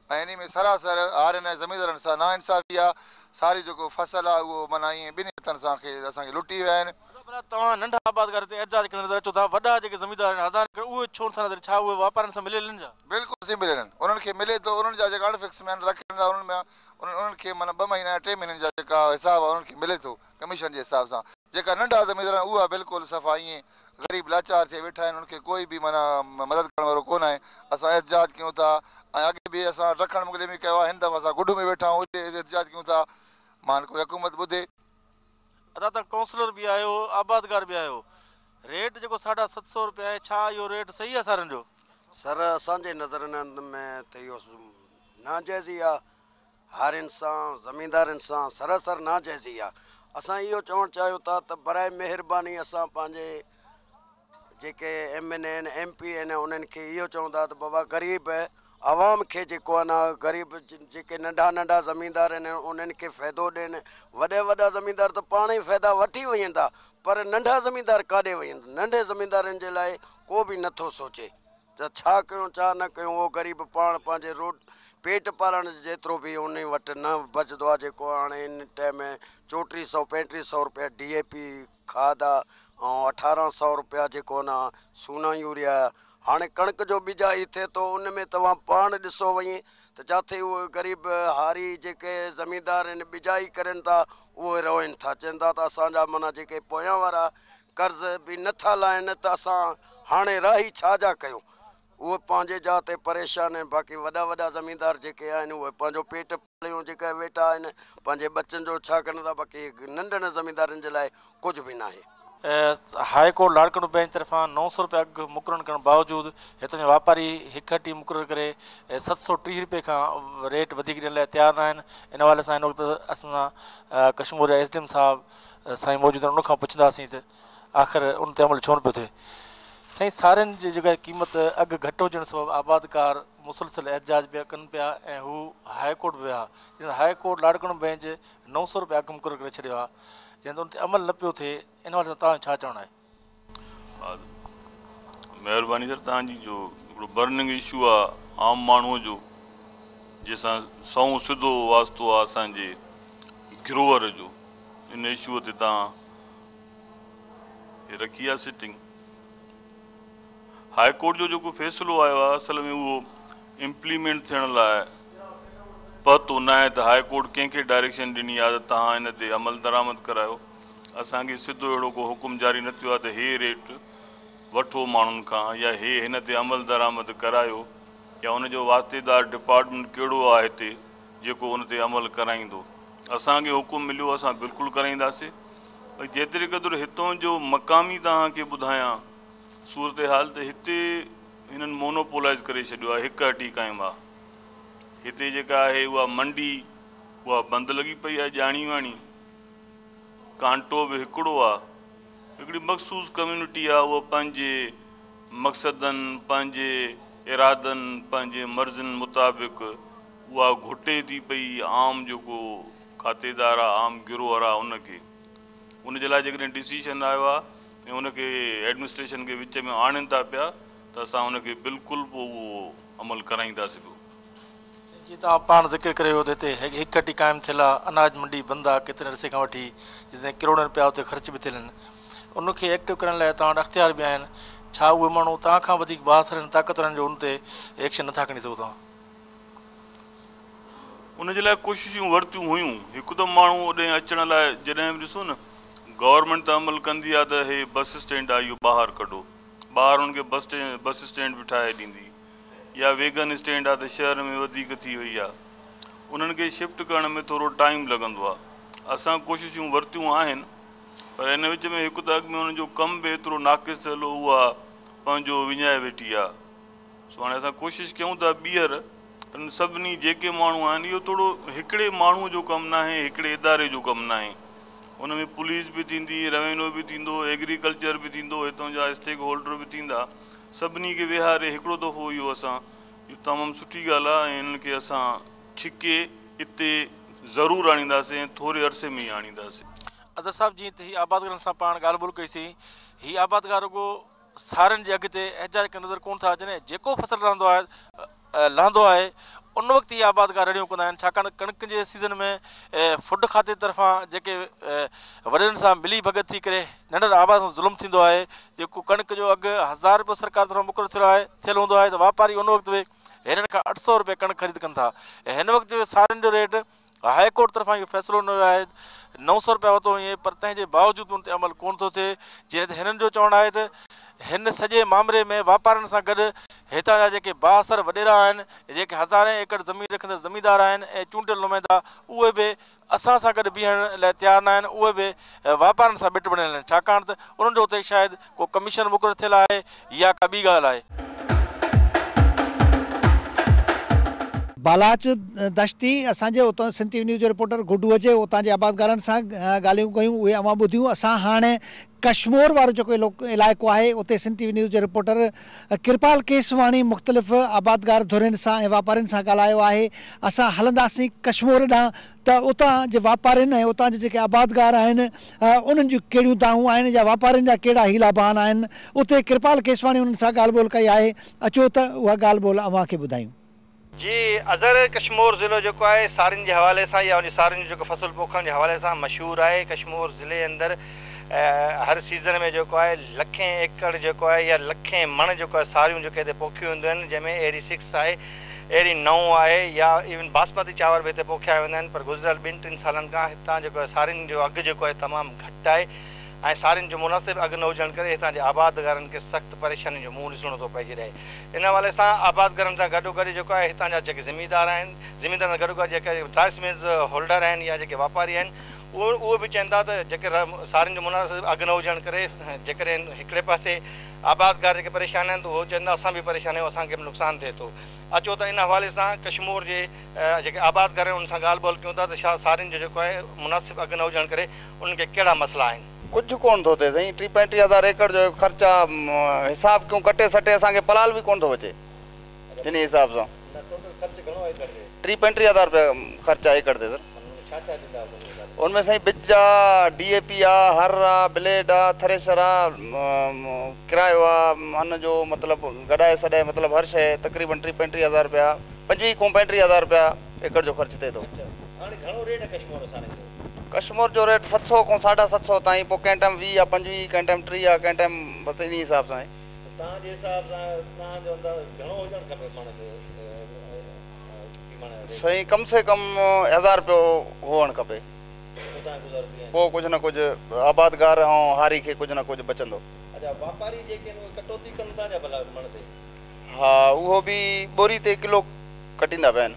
ऐं इन में सरासर हारनि ज़मीनदारनि सां नाइंसाफ़ी आहे। सारी जेको फसल आहे उहो माना ईअं ॿिनि हथनि सां असांखे लुटी विया आहिनि। तव्हां नंढा आबादगार ते एजाज खे नज़र अचो था, वॾा जेके ज़मीनदार आहिनि 1000 उहे छो नथा नज़र? छा उहे वापारनि सां मिलियल आहिनि छा? बिल्कुलु सही मिलियल आहिनि, उन्हनि खे मिले थो। उन्हनि जा जेका अनफिक्स मैन रखनि था, उन्हनि में उन्हनि खे माना 2 महीना 3 महीननि जा जेका हिसाब आहे उन्हनि खे मिले थो कमीशन जे हिसाब सां। जेका नंढा ज़मीनदार आहिनि उहा बिल्कुलु सफ़ा ईअं ग़रीब लाचार थिए वेठा आहिनि, उन्हनि खे कोई बि माना मदद करण वारो कोन आहे। असां एहतिजाज कयूं था, ऐं अॻे बि असां रखण मुगले में कयो आहे। हिन दफ़ा असां गुड में वेठा आहियूं, हुते एहतिजाज कयूं था, मान कोई हुकूमत ॿुधे। अदा तव्हां काउंसलर बि आहियो, आबादगार बि आहियो, रेट जेको 750 रुपया आहे, छा इहो रेट सही आहे सारियुनि जो? सर असांजे नज़रनि में त इहो नाजाइज़ी आहे। हारियुनि सां ज़मीनदारनि सां सरासर नाजाइज़ी आहे। असां इहो चवणु चाहियूं था त बराए महिरबानी असां पंहिंजे जेके MN आहिनि, MP आहिनि, उन्हनि खे इहो चवंदा त बाबा ग़रीब आवाम खे जेको आहे न, ग़रीब जेके नंढा नंढा ज़मीनदार आहिनि उन्हनि खे फ़ाइदो ॾियनि। वॾा ज़मीनदार त पाण ई फ़ाइदा वठी वञनि था, पर नंढा ज़मीनदार काॾे वञनि? नंढे ज़मीनदारनि जे लाइ को बि नथो सोचे त छा कयूं छा न कयूं। उहो ग़रीब पाण पंहिंजे पेट पालण जेतिरो बि उन वटि न बचंदो आहे। जेको हाणे इन टाइम 3400 3500 रुपया DAP खाद आहे, ऐं 1800 रुपया जेको न सूना यूरिया आहे। हाणे कणिक जो बिजाई थिए थो, उन में तव्हां पाण ॾिसो वञे त जिथे उहे ग़रीब हारी जेके ज़मीनदार आहिनि बिजाई करनि था, उहे रहनि था। चवनि था त असांजा माना जेके पोयां वारा कर्ज़ बि नथा लाहिनि, त असां हाणे राही छा जा कयूं? उहे पंहिंजे जाते परेशान आहिनि। बाक़ी वॾा ज़मीनदार जेके आहिनि उहे पंहिंजो पेट पालियूं जेके वेठा आहिनि, पंहिंजे बचनि जो छा कनि था। बाक़ी नंढनि ज़मीनदारनि जे लाइ कुझु बि न आहे। हाई कोर्ट लाड़काणो बेंच तरफ़ां 900 रुपया अघु मुक़ररु करण बावजूदि हितां जा वापारी हिकु हटी मुक़ररु करे 730 रुपये खां रेट वधीक ॾियण लाइ तयारु न आहिनि। इन हवाले सां हिन वक़्तु असां कश्मीर जा SDM साहिबु साईं मौजूदु आहिनि, उनखां पुछंदासीं त आख़िर उन ते अमल छो न पियो थिए। साईं सारियुनि जी जेका क़ीमत अघु घटि हुजण सबबि आबादकार मुसलसल एहतिजाज पिया कनि पिया, ऐं हू हाई कोर्ट विया। हाई कोर्ट लाड़काणो बेंच 900 रुपया अघु मुक़ररु करे छॾियो आहे, जंहिं उन ते अमल न पियो थिए। इन हवाले सां तव्हां छा चवणु आहे? महिरबानी सर, तव्हांजी जो हिकिड़ो बर्निंग इशू आहे आम माण्हूअ जो, जैसां सऊं सिधो वास्तो आहे असांजे गिरोवर जो। इन इशूअ ते तव्हां रखी आहे सिटिंग। हाई कोर्ट जो जेको फ़ैसिलो आयो आहे असल में उहो इम्प्लीमेंट थियण लाइ पतो न आहे त हाई कोर्ट कंहिंखे डायरेक्शन ॾिनी आहे त तव्हां हिन ते अमल दरामद करायो। असांखे सिधो अहिड़ो को हुकुम जारी न थियो आहे त हे रेट वठो माण्हुनि खां या हे हिन ते अमल दरामद करायो या उनजो वास्तेदार डिपार्टमेंट कहिड़ो आहे हिते जेको उन ते अमल कराईंदो। असांखे हुकुम मिलियो असां बिल्कुलु कराईंदासीं। भई जेतिरे क़दुरु हितां जो मक़ामी तव्हांखे ॿुधायां सूरत हाल त हिते हिननि मोनोपोलाइज़ करे छॾियो आहे, हिकु हटी क़ाइमु आहे। हिते जेका आहे उहा मंडी उहा बंदि लॻी पई आहे ॼाणी वाणी। कांटो बि हिकिड़ो आहे, हिकिड़ी मख़सूस कम्यूनिटी आहे उहा पंहिंजे मक़सदनि पंहिंजे इरादनि पंहिंजे मर्ज़नि मुताबिक़ उहा घुटे थी पई आम जेको खातेदार आहे आम गिरोह आहे उनखे। उनजे लाइ जेकॾहिं डिसीशन आयो आहे ऐं उनखे एडमिनिस्ट्रेशन खे विच में आणनि था पिया त असां उनखे बिल्कुलु पोइ उहो अमल कराईंदासीं पियो। जी तव्हां पाण ज़िक्र करियो त हिते हिकु हटी क़ाइमु थियल आहे, अनाज मंडी बंदि आहे केतिरे अरसे खां वठी, जिते करोड़नि रुपया उते ख़र्च बि थियल आहिनि। उनखे एक्टिव करण लाइ तव्हां वटि अख़्तियार बि आहिनि। छा उहे माण्हू तव्हां खां वधीक बासर आहिनि ताक़तवर आहिनि जो उन ते एक्शन नथा खणी सघो तव्हां? उनजे लाइ कोशिशूं वरितियूं हुयूं। हिकु त माण्हू होॾे अचण लाइ जॾहिं बि ॾिसो न गवर्नमेंट त अमल कंदी आहे त हे बस स्टैंड आहे इहो ॿाहिरि कढो, ॿाहिरि उनखे बस स्टैंड बि ठाहे ॾींदी, या वेगन स्टैंड आहे त शहर में वधीक थी वई आहे, उन्हनि खे शिफ्ट करण में थोरो टाइम लॻंदो आहे। असां कोशिशूं वरितियूं आहिनि पर हिन विच में हिकु त अॻु में हुनजो कमु बि एतिरो नाक़िस हलो उहा पंहिंजो विञाए वेठी आहे। सो हाणे असां कोशिशि कयूं था ॿीहर त सभिनी जेके माण्हू आहिनि इहो थोरो हिकिड़े माण्हूअ जो कमु न आहे, हिकिड़े इदारे जो कमु न आहे। उन में पुलिस बि थींदी, रेवेन्यू बि थींदो, एग्रीकल्चर बि थींदो, हितां जा स्टेक होल्डर बि थींदा, सभिनी खे विहारे हिकिड़ो दफ़ो इहो असां इहो तमामु सुठी ॻाल्हि आहे ऐं हिननि खे असां छिके हिते ज़रूरु आणींदासीं ऐं थोरे अरसे में ई आणींदासीं। अज़र साहब जी त हीअ आबादगारनि सां पाण ॻाल्हि ॿोल कईसीं, हीअ आबादगार रुगो सारनि जे अॻिते एहजाज खे नज़र कोन था अचनि। जेको फसल लहंदो आहे उन वक़्तु इहे आबादगार रड़ियूं कंदा आहिनि, छाकाणि कणिक जे सीज़न में फूड खाते तरफ़ां जेके वॾनि सां मिली भगत थी करे नंढनि आबाद सां ज़ुल्म थींदो आहे। जेको कणिक जो अघु 1000 रुपयो सरकार तरफ़ां मुक़ररु थियल हूंदो आहे त वापारी उन वक़्तु बि हिननि खां 800 रुपए कणिक ख़रीद कनि था। हिन वक़्तु सारनि जो रेट हाई कोर्ट तरफ़ां इहो फ़ैसिलो न आहे 900 रुपया वरितो ईअं, पर तंहिंजे बावजूदि उन ते अमल कोन थो थिए। जीअं त हिननि जो चवणु आहे त हिन सॼे मामले में वापारनि सां गॾु हितां जा जेके बाअसर वॾेरा आहिनि, जेके हज़ारे एकड़ ज़मीन रखंदड़ ज़मीनदार आहिनि ऐं चूंडियल नुमाइंदा, उहे बि असां सां गॾु बीहण लाइ तयारु न आहिनि। उहे बि वापारनि सां बिट बणियल आहिनि, छाकाणि त उन्हनि जो उते शायदि को कमीशन मुक़ररु थियल आहे या का ॿी ॻाल्हि आहे। बालाच दश्ती असांजे उतां सिंध टीवी न्यूज़ जो रिपोर्टर गुडू अचे उतां जे आबादगारनि सां ॻाल्हियूं कयूं, उहे अवां ॿुधियूं। असां हाणे कश्मीर वारो जेको इलाइक़ो आहे उते सिंध टीवी न्यूज़ जो रिपोर्टर कृपाल केसवाणी मुख़्तलिफ़ आबादगार धुरियुनि सां ऐं वापारियुनि सां ॻाल्हायो आहे। असां हलंदासीं कश्मीर ॾांहुं त उतां जे वापारियुनि ऐं उतां जे जेके आबादगार आहिनि उन्हनि जूं कहिड़ियूं दाहूं आहिनि या वापारियुनि जा कहिड़ा हीला बहाना आहिनि। उते कृपाल केसवाणी उन्हनि सां ॻाल्हि ॿोल कई आहे। अचो त उहा ॻाल्हि ॿोल अव्हां खे ॿुधायूं। जी अज़र कश्मीर ज़िलो जेको आहे सारियुनि जे हवाले सां या उन सारियुनि जो जेको फसल पोखण जे हवाले सां मशहूरु आहे। कश्मीर ज़िले अंदरि हर सीज़न में जेको आहे लखें एकड़ जेको आहे या लखें मण जेको आहे सारियूं जेके हिते पोखियूं वेंदियूं आहिनि, जंहिंमें एरी 6 आहे, एरी 9 आहे या इवन बासमती चांवर बि हिते पोखिया वेंदा आहिनि। पर गुज़िरियल 2-3 सालनि खां हितां जेको आहे सारियुनि जो अघु जेको आहे तमामु घटि आहे ऐं सारियुनि जो मुनासिबु अघु न हुजण करे हितां जे आबादगारनि खे सख़्तु परेशानी जो मुंहुं ॾिसणो थो पइजी रहे। इन हवाले सां आबादगारनि सां गॾोगॾु जेको आहे हितां जा जेके ज़मीनदार आहिनि, ज़मीनदारनि सां गॾोगॾु जेके राइस मिल्स होल्डर आहिनि या जेके वापारी आहिनि, उहे बि चवनि था त जेके सारियुनि जो मुनासिबु अघु न हुजण करे जेकॾहिं हिकिड़े पासे आबादगार जेके परेशान आहिनि त उहे चवनि था असां बि परेशान आहियूं, असांखे बि नुक़सानु थिए थो। अचो त इन हवाले सां कश्मीर जे जेके आबादगार आहिनि उन सां ॻाल्हि ॿोल कयूं था त छा सारियुनि जो जेको आहे मुनासिबु अघु न हुजण करे उन्हनि खे कहिड़ा मसइला आहिनि। कुझु कोन थो थिए साईं, 30-35 हज़ार एकड़ जो ख़र्चा हिसाब क्यों कटे सटे असांखे पलाल बि कोन थो अचे। हिन हिसाब सां 30-35 हज़ार रुपया ख़र्चा एकड़ ते सर। उनमें साईं बिज आहे, DAP आहे, हर आहे, ब्लेड आहे, थ्रेशर आहे, किरायो आहे, अन जो मतिलबु गॾाए सॾाए मतिलबु हर शइ तक़रीबन 30-35 हज़ार रुपया 25 खां 35,000 रुपया एकड़ जो ख़र्च थिए थो। हाणे घणो रेट आहे कश्मीर जो सारे जो? कश्मीर जो रेट 700 खां 750 ताईं, पोइ कंहिं टाइम 20 या 25, कंहिं टाइम 30 या कंहिं टाइम बसि इन हिसाब सां आहे। तव्हांजे हिसाब सां तव्हांजो अंदाज़ घणो हुजणु खपे माण्हू जो? साईं कम से कम 1000 रुपयो हुअणु खपे, पोइ कुझु न कुझु आबादगार ऐं हारी खे कुझु न कुझु बचंदो। अच्छा, वापारी जेके कटौती कनि था छा भला मण ते? हा, उहो बि ॿोरी ते किलो कटींदा पिया आहिनि।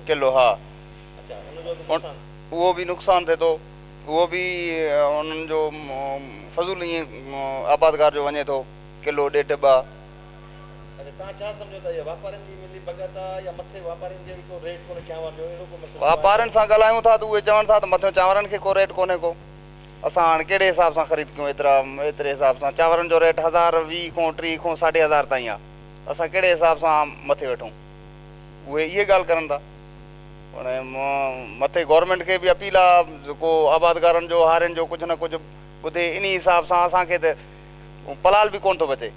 किलो, हा। उहो बि नुक़सानु थिए थो, उहो बि उन्हनि जो फज़ूल ईअं आबादगार जो वञे थो, किलो 1.5 2। तव्हां छा सम्झो था, इहा वापारनि जी मिली भगत आहे या मथे वापारनि जो को रेट कोन्हे चांवर जो? अहिड़ो को मसइलो वापारनि सां ॻाल्हायूं था त उहे चवनि था त मथे चांवरनि खे को रेट कोन्हे को। असां हाणे कहिड़े हिसाब सां ख़रीद कयूं? एतिरे हिसाब सां चांवरनि जो रेट 1020 खां 30 खां 10,500 ताईं आहे। असां कहिड़े हिसाब सां मथे वठूं? उहे इहे ॻाल्हि करनि था। हाणे मथे गवर्नमेंट खे बि अपील आहे जेको आबादगारनि जो हारियुनि जो कुझु न कुझु ॿुधे। इन हिसाब सां असांखे त पलाल बि कोन थो बचे।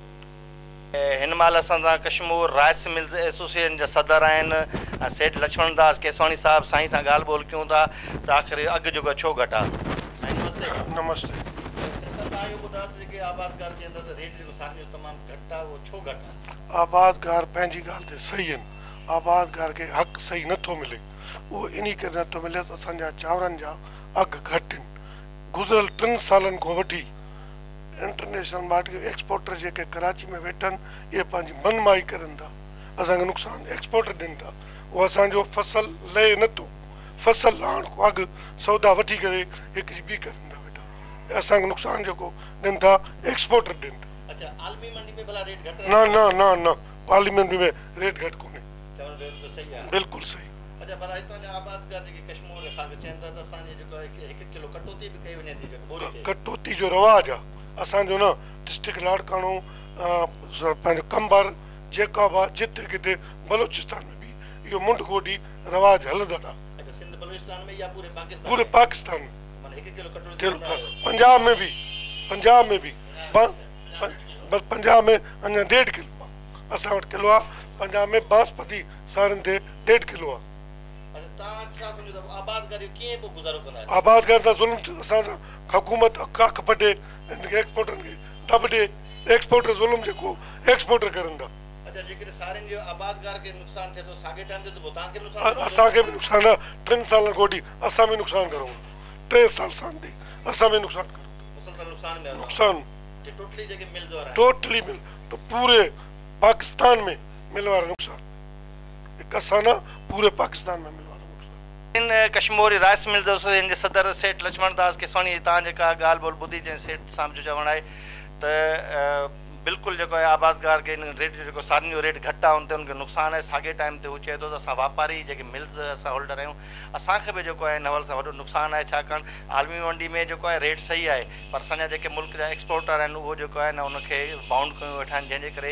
हिन महिल असां सां कश्मीर राइस मिल्स एसोसिएशन जा सदर आहिनि सेठ लक्ष्मण दास केसवाणी साहिबु। साईं सां ॻाल्हि ॿोल कयूं था त आख़िर अघु जेको छो घटि आहे? नमस्ते। तव्हां इहो ॿुधायो त जेके आबादगार जे अंदरि रेट जेको सारियुनि जो तमामु घटि आहे, उहो छो घटि आहे? आबादगार पंहिंजी ॻाल्हि ते सही आहिनि। आबादगार खे हक़ सही नथो मिले, उहो इन करे नथो मिले त असांजा चांवरनि जा अघु घटि आहिनि। गुज़िरियल 3 सालनि खां वठी इंटरनेशनल मार्केट एक्सपोर्टर जेके कराची में वेठनि, इहे पंहिंजी मनमाई करनि था, असांखे नुक़सानु एक्सपोर्टर ॾियनि था। उहो असांजो फसल लहे नथो, फसल लहण खां अॻु सौदा वठी करे हिकिड़ी ॿी करनि था वेठा। असांखे नुक़सानु जेको ॾियनि था एक्सपोर्टर ॾियनि था। अच्छा, आलमी मंडी में भला रेट घटि? न न न न, पार्लियामेंट में रेट घटि कोन्हे। बिल्कुलु सही। अच्छा, भला हितां जा आबादगार जेके कश्मीर ख़ासि चवनि था त असांजे जेको 1 किलो कटौती बि कई वञे थी बोरी ते। कटौती जो रवाज आहे असांजो न। डिस्ट्रिक्ट लाड़काणो, पंहिंजो कंबर, जेकाबा, जिते किथे बलोचिस्तान में बि इहो मुंड गोॾी रवाज हलंदड़ आहे। सिंध बलोचिस्तान में या पूरे पाकिस्तान? पूरे पाकिस्तान में। माने 1 किलो कटौती? पंजाब में बि, पंजाब में बि, पंजाब में अञा 1.5 किलो आहे असां वटि किलो आहे। पंजाब में बासमती सारनि ते 1.5 किलो आहे। आबादगार सां ज़ुल्म असां हुकूमत काख पटे एक्सपोर्टरनि खे दॿ ॾे। एक्सपोर्टर ज़ुल्म जेको एक्सपोर्टर करनि था। असांखे बि नुक़सानु आहे। 3 सालनि खां वठी असां बि नुक़सानु करूं। 3 साल सां असां बि नुक़सानु करूं। नुक़सानु टोटली मिल तो पूरे पाकिस्तान में मिल वारा नुक़सानु। हिकु असां न, पूरे पाकिस्तान में मिल वारा नुक़सानु। इन कश्मीरी राइस मिल्स एसोसिएशन जे सदर सेठ लक्ष्मण दास केसवाणी तव्हां जेका ॻाल्हि ॿोल ॿुधी जंहिं सेठ साहिब जो चवणु आहे त बिल्कुलु जेको आहे आबादगार खे इन रेट जो जेको सारियुनि जो रेट घटि आहे उन ते उनखे नुक़सानु आहे। साॻे टाइम ते हू चए थो त असां वापारी जेके मिल्स असां होल्डर आहियूं, असांखे बि जेको आहे इन हवाले सां वॾो नुक़सानु आहे। छाकाणि आलमी मंडी में जेको आहे रेट सही आहे, पर असांजा जेके मुल्क जा एक्सपोर्टर आहिनि उहो जेको आहे न उनखे बाउंड कयूं वेठा आहिनि, जंहिंजे करे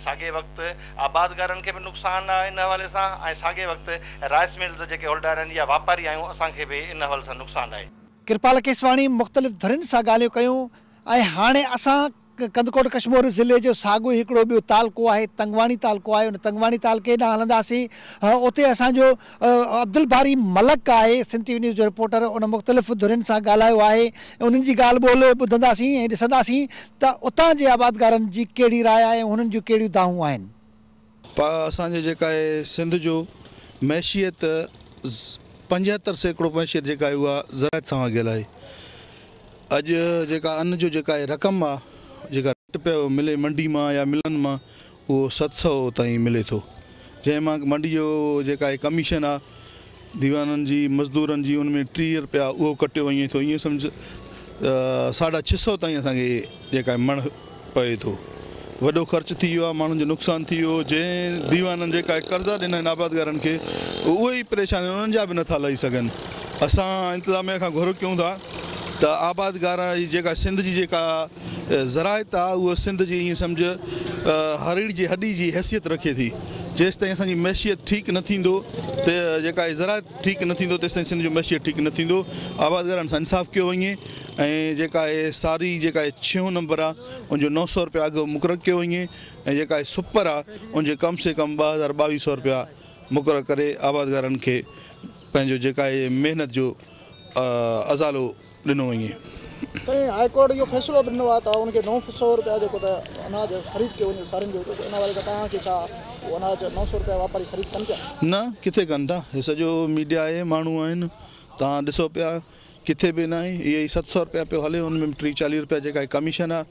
साॻे वक़्तु आबादगारनि खे बि नुक़सानु आहे इन हवाले सां, ऐं साॻे वक़्तु राइस मिल्स जेके होल्डर आहिनि या वापारी आहियूं असांखे बि इन हवाले सां नुक़सानु आहे। कृपाल केसवाणी मुख़्तलिफ़ धुरियुनि सां ॻाल्हियूं कयूं। ऐं हाणे असां कंदकोट कश्मीर ज़िले जो साॻियो हिकिड़ो ॿियो तालको आहे, तंगवाणी तालको आहे। उन तंगवाणी तालके ॾांहुं हलंदासीं। उते असांजो अब्दुल बारी मलक आहे, सिंध टीवी न्यूज़ जो रिपोर्टर। उन मुख़्तलिफ़ धुरियुनि सां ॻाल्हायो आहे, उन्हनि जी ॻाल्हि ॿोल ॿुधंदासीं ऐं ॾिसंदासीं त उतां जे आबादगारनि जी कहिड़ी राय आहे, हुननि जूं कहिड़ियूं दाहूं आहिनि। असांजे जेका आहे सिंध जो मैशियत 75% मैशियत जेका आहे उहा ज़रात सां वाॻियल आहे। अॼु जेका अन्न जो जेका आहे रक़म आहे, जेका रेट पियो मिले मंडी मां या मिलनि मां, उहो 700 ताईं मिले थो। जंहिंमां मंडी जो जेका आहे कमीशन आहे दीवाननि जी, मज़दूरनि जी, उन में 30 रुपया उहो कटियो वञे थो। ईअं सम्झ 650 ताईं असांखे जेका आहे मण पए थो। वॾो ख़र्चु थी वियो आहे, माण्हुनि जो नुक़सानु थी वियो। जंहिं दीवाननि जेका आहे कर्ज़ा ॾिना आहिनि आबादगारनि खे, उहे ई परेशानी उन्हनि जा बि नथा लही सघनि। असां इंतिज़ामिया खां घुर कयूं था त आबादगार जी जेका सिंध जी जेका ज़राइत आहे उहा सिंध जी ईअं सम्झ हरीड़ जी हॾी जी हैसियत रखे थी। जेसिताईं असांजी मैशियत ठीकु न थींदो त जेका ज़रात ठीकु न थींदो तेसिताईं सिंध जो मैशियत ठीकु न थींदो। आबादगारनि सां इंसाफ़ कयो वञे ऐं जेका आहे सारी जेका आहे 6 नंबर आहे उनजो 900 रुपया अघु मुक़ररु कयो वञे ऐं जेका आहे सुपर आहे उनजे कम से कम 2200 रुपया मुक़ररु करे आबादगारनि खे पंहिंजो जेका आहे महिनत जो अज़ालो ॾिनो वञे। साईं हाई कोर्ट इहो फ़ैसिलो ॾिनो आहे त उनखे 900 रुपया जेको त अनाज ख़रीद कयो वञे सारियुनि जो, इन बारे में तव्हांखे छा अनाज 900 रुपया वापारी ख़रीद कनि पिया? न, किथे कनि था, हे सॼो मीडिया आहे, माण्हू आहिनि, तव्हां ॾिसो पिया किथे बि न आहे। इहे ई 700 रुपया पियो हले, हुन में 30-40 रुपया जेका आहे कमीशन आहे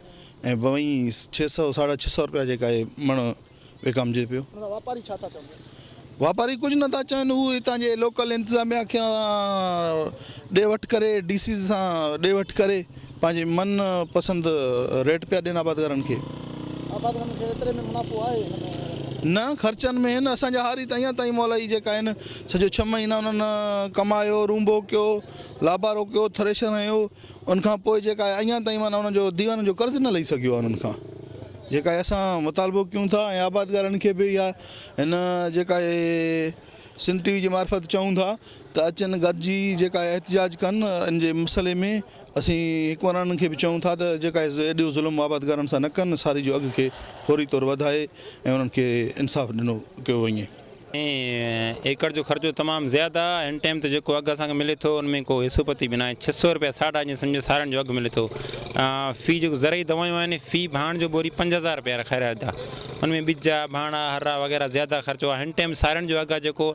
ऐं वहीं 600-650 रुपया जेका आहे मण विकामजे पियो। वापारी छा था चवनि? वापारी कुझु नथा चवनि, उहे हितां जे लोकल इंतिज़ामिया खे ॾे वठि करे DC सां ॾे वठि करे पंहिंजे मन पसंदि रेट पिया ॾियनि आबादगारनि खे। आबादगारनि खे एतिरे में मुनाफ़ो आहे हिन में? न, ख़र्चनि में आहिनि। असांजा हारी त अञा ताईं मौलाई जेका आहिनि सॼो 6 महीना उन्हनि कमायो, रूंबो कयो, लाबारो कयो, थ्रेशर हयो, उनखां पोइ जेका आहे अञा ताईं माना उन्हनि जो दीवान जो कर्ज़ु न लही सघियो आहे उन्हनि खां। जेका आहे असां मुतालबो कयूं था ऐं आबादगारनि खे बि इहा हिन जेका आहे सिंध TV जी मार्फत चऊं था त अचनि गॾिजी जेका आहे एहतिजाज कनि इन जे मसइले में। असीं हुकमराननि खे बि चऊं था त जेका आहे एॾो ज़ुल्म आबादगारनि सां न कनि, सारी जो अघु खे फौरी तौरु वधाए ऐं उन्हनि खे इंसाफ़ ॾिनो कयो वञे। एकड़ जो ख़र्चो तमामु ज़्यादा आहे। हिन टाइम ते जेको अघु असांखे मिले थो उन में को हिसोपति बि न आहे। 600 रुपया साढा जीअं सम्झो सारनि जो अघु मिले थो। फ़ी जेको ज़रई दवायूं आहिनि, फ़ी भाण जो बोरी 5000 रुपया रखाए रहिया था। उनमें ॿिज, भाणा, हरा वग़ैरह ज़्यादा ख़र्चो आहे। हिन टाइम सारनि जो अघु आहे जेको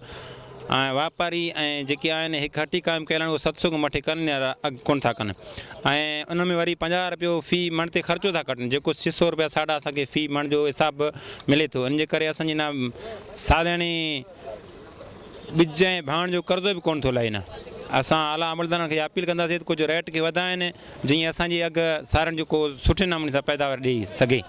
वापारी ऐं जेके आहिनि हिकु हटी क़ाइमु कयल आहिनि उहो 700 खां मथे कनि या अघु कोन था कनि ऐं उन में वरी 50 रुपयो फ़ी मण ते ख़र्चो था कटनि, जेको 600 रुपया साढा असांखे फ़ी मण जो हिसाबु मिले थो। इन जे करे असांजी न सालानी ॿिज ऐं भाण जो कर्ज़ो बि कोन थो लहे। न असां आला अमलदारनि खे अपील कंदासीं त कुझु रेट खे वधाइनि जीअं असांजी अघु सारनि जो को सुठे नमूने सां पैदावार ॾेई सघे।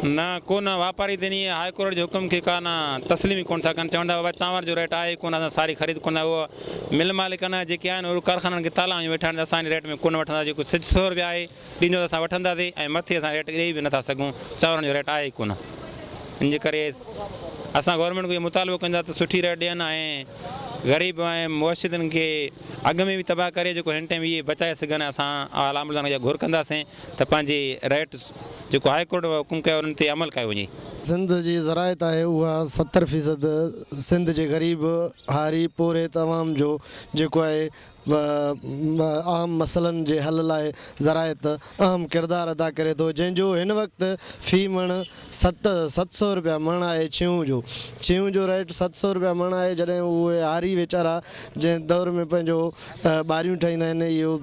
न कोन, वापारी त ईअं हाई कोर्ट जे हुकुम खे का न तस्लीम ई कोन था कनि। चवंदा बाबा चांवर जो रेट आहे कोन, असां सारी ख़रीद कोन, उहो मिल मालिक न जेके आहिनि उहे कारखाननि खे ताला हणी वेठा आहिनि, असांजे रेट में कोन वठंदा। जेको 600 रुपया आहे ॾींदो त असां वठंदासीं ऐं मथे असां रेट ॾेई बि नथा सघूं, चांवरनि जो रेट आहे ई कोन। इन जे करे असां गवर्नमेंट खे इहो मुतालबो कंदा त सुठी रेट ॾियनि ऐं ग़रीब ऐं मुवशिदनि खे अघु में बि तबाह करे जेको हिन टाइम इहे बचाए सघनि। असां आला अमलदारनि खे घुर कंदासीं त पंहिंजी रेट जेको हाई कोर्ट हुकुम कयो उन्हनि ते अमल कयो वञे। सिंध जी ज़रायत आहे उहा 70% सिंध जे ग़रीब हारी पूरे तमाम जो जेको आहे आम मसइलनि जे हल लाइ ज़रायत अहम किरदारु अदा करे थो, जंहिंजो हिन वक़्तु फ़ी मण 700 रुपया मण आहे। छेऊं जो रेट 700 रुपया मण आहे। जॾहिं उहे हारी वीचारा जंहिं दौर में पंहिंजो ॿारियूं ठाहींदा आहिनि, इहो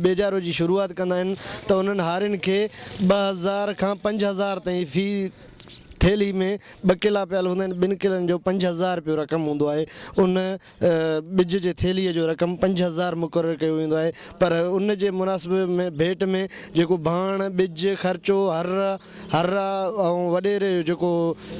बेजारो जी शुरूआति कंदा आहिनि त उन्हनि हारियुनि खे 2000 खां 5000 ताईं फ़ी थैली में 2 किला पियल हूंदा आहिनि। 2 किलनि जो 5000 रुपयो रक़म हूंदो आहे। उन ॿिज जे थैलीअ जो रक़म 5000 मुक़ररु कयो वेंदो आहे। पर उन जे मुनासिब में भेट में जेको भाण, ॿिज, ख़र्चो, हर्रा ऐं वॾेरे जेको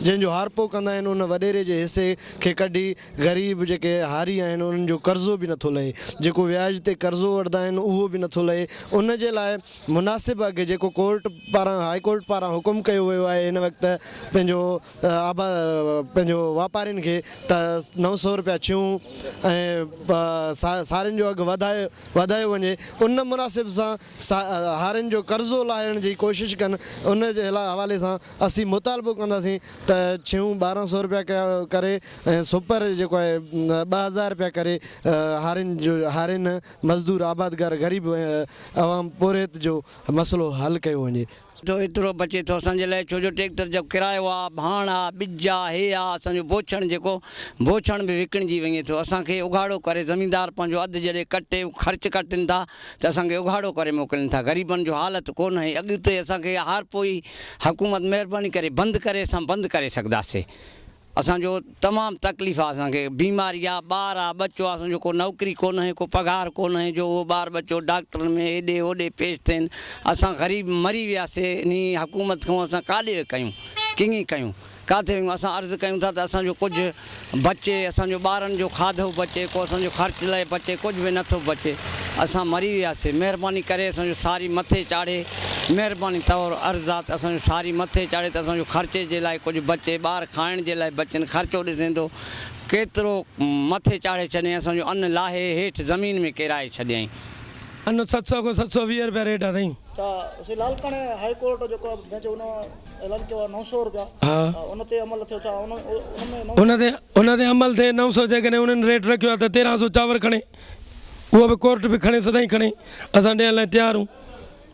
जंहिंजो हारपो कंदा आहिनि उन वॾेरे जे हिसे खे कढी ग़रीब जेके हारी आहिनि उन्हनि जो कर्ज़ो बि नथो लहे, जेको व्याज ते कर्ज़ो वठंदा आहिनि उहो बि नथो लहे। उन जे लाइ मुनासिब अघु जेको कोर्ट पारां हाई कोर्ट पारां हुकुम कयो वियो आहे हिन वक़्तु पंहिंजो वापारियुनि खे त 900 रुपया छूं ऐं सारियुनि जो अघु वधायो वञे। उन मुनासिब सां हारियुनि जो कर्ज़ो लाहिण जी कोशिशि कनि। उन जे हवाले सां असीं मुतालबो कंदासीं त छूं 1200 रुपया करे ऐं सुपर जेको आहे 2000 रुपया करे हारियुनि मज़दूर आबादगार ग़रीब अवाम पोरेत जो मसइलो हल कयो वञे। तो एतिरो बचे थो असांजे लाइ, छो जो ट्रैक्टर जो किरायो आहे, भाण आहे, ॿिज आहे, हे आहे, असांजो बोछण जेको बोछण बि विकिणिजी वञे थो। असांखे उघाड़ो करे ज़मीनदार पंहिंजो अधु जॾहिं कटे ख़र्च कटनि था त असांखे उघाड़ो करे मोकिलनि था। ग़रीबनि जो हालत कोन आहे। अॻिते असांखे हार पोइ हुकूमत महिरबानी करे बंदि करे सघंदासीं। असांजो तमामु तकलीफ़ आहे, असांखे बीमारी आहे, ॿार आहे, बचो आहे, असांजो को नौकिरी कोन आहे, को पघार कोन आहे जो उहो ॿार बचो डॉक्टर में हेॾे होॾे पेश थियनि। असां ग़रीब मरी वियासीं। इन हुकूमत खां असां काॾे कयूं, कीअं कयूं, किथे वयूं? असां अर्ज़ु कयूं था त असांजो कुझु बचे, असांजो ॿारनि जो खाधो बचे, को असांजो ख़र्च लाइ बचे, कुझु बि नथो बचे। असां मरी वियासीं। महिरबानी करे असांजो सारी मथे चाढ़े महिरबानी तौरु अर्ज़ु आहे त असांजो सारी मथे चाढ़े त असांजो ख़र्चे जे लाइ कुझु बचे, ॿार खाइण जे लाइ बचनि, ख़र्चो ॾिसंदो केतिरो मथे चाढ़े छॾियईं, असांजो अन्न लाहे हेठि ज़मीन में किराए छॾियईं। अन्न 700 खां 720 रुपया रेट आहे साईं। लालकाणे हाई कोर्ट जेको बेंच उन ऐलान कयो आहे 900 रुपया, उन ते अमल थियो छा? उन ते अमल थिए 900, जेकॾहिं उन्हनि रेट रखियो आहे त 1300 चांवर खणे, उहो बि कोर्ट बि खणे, सदाईं खणे, असां ॾियण लाइ तयारु आहियूं।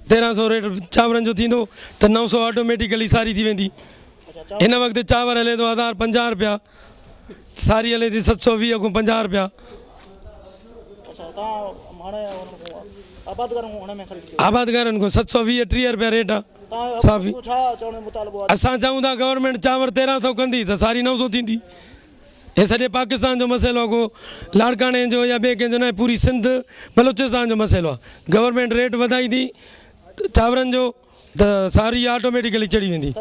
1300 रेट चांवरनि जो थींदो त 900 ऑटोमेटिकली सारी थी वेंदी। हिन वक़्तु चांवर हले थो 1050 रुपया, सारी हले थी 720 खां 50 रुपया। आबादगारनि खां 720-30 रुपया रेट आहे साफ़ी। असां चऊं था गवर्नमेंट चांवर 1300 कंदी त सारी 900 थींदी। हे सॼे पाकिस्तान जो मसइलो आहे, को लाड़काणे जो या ॿिए कंहिंजो न आहे, पूरी सिंध बलोचिस्तान जो मसइलो आहे। गवर्नमेंट रेट वधाईंदी चांवरनि जो त सारी ऑटोमेटिकली चढ़ी वेंदी, त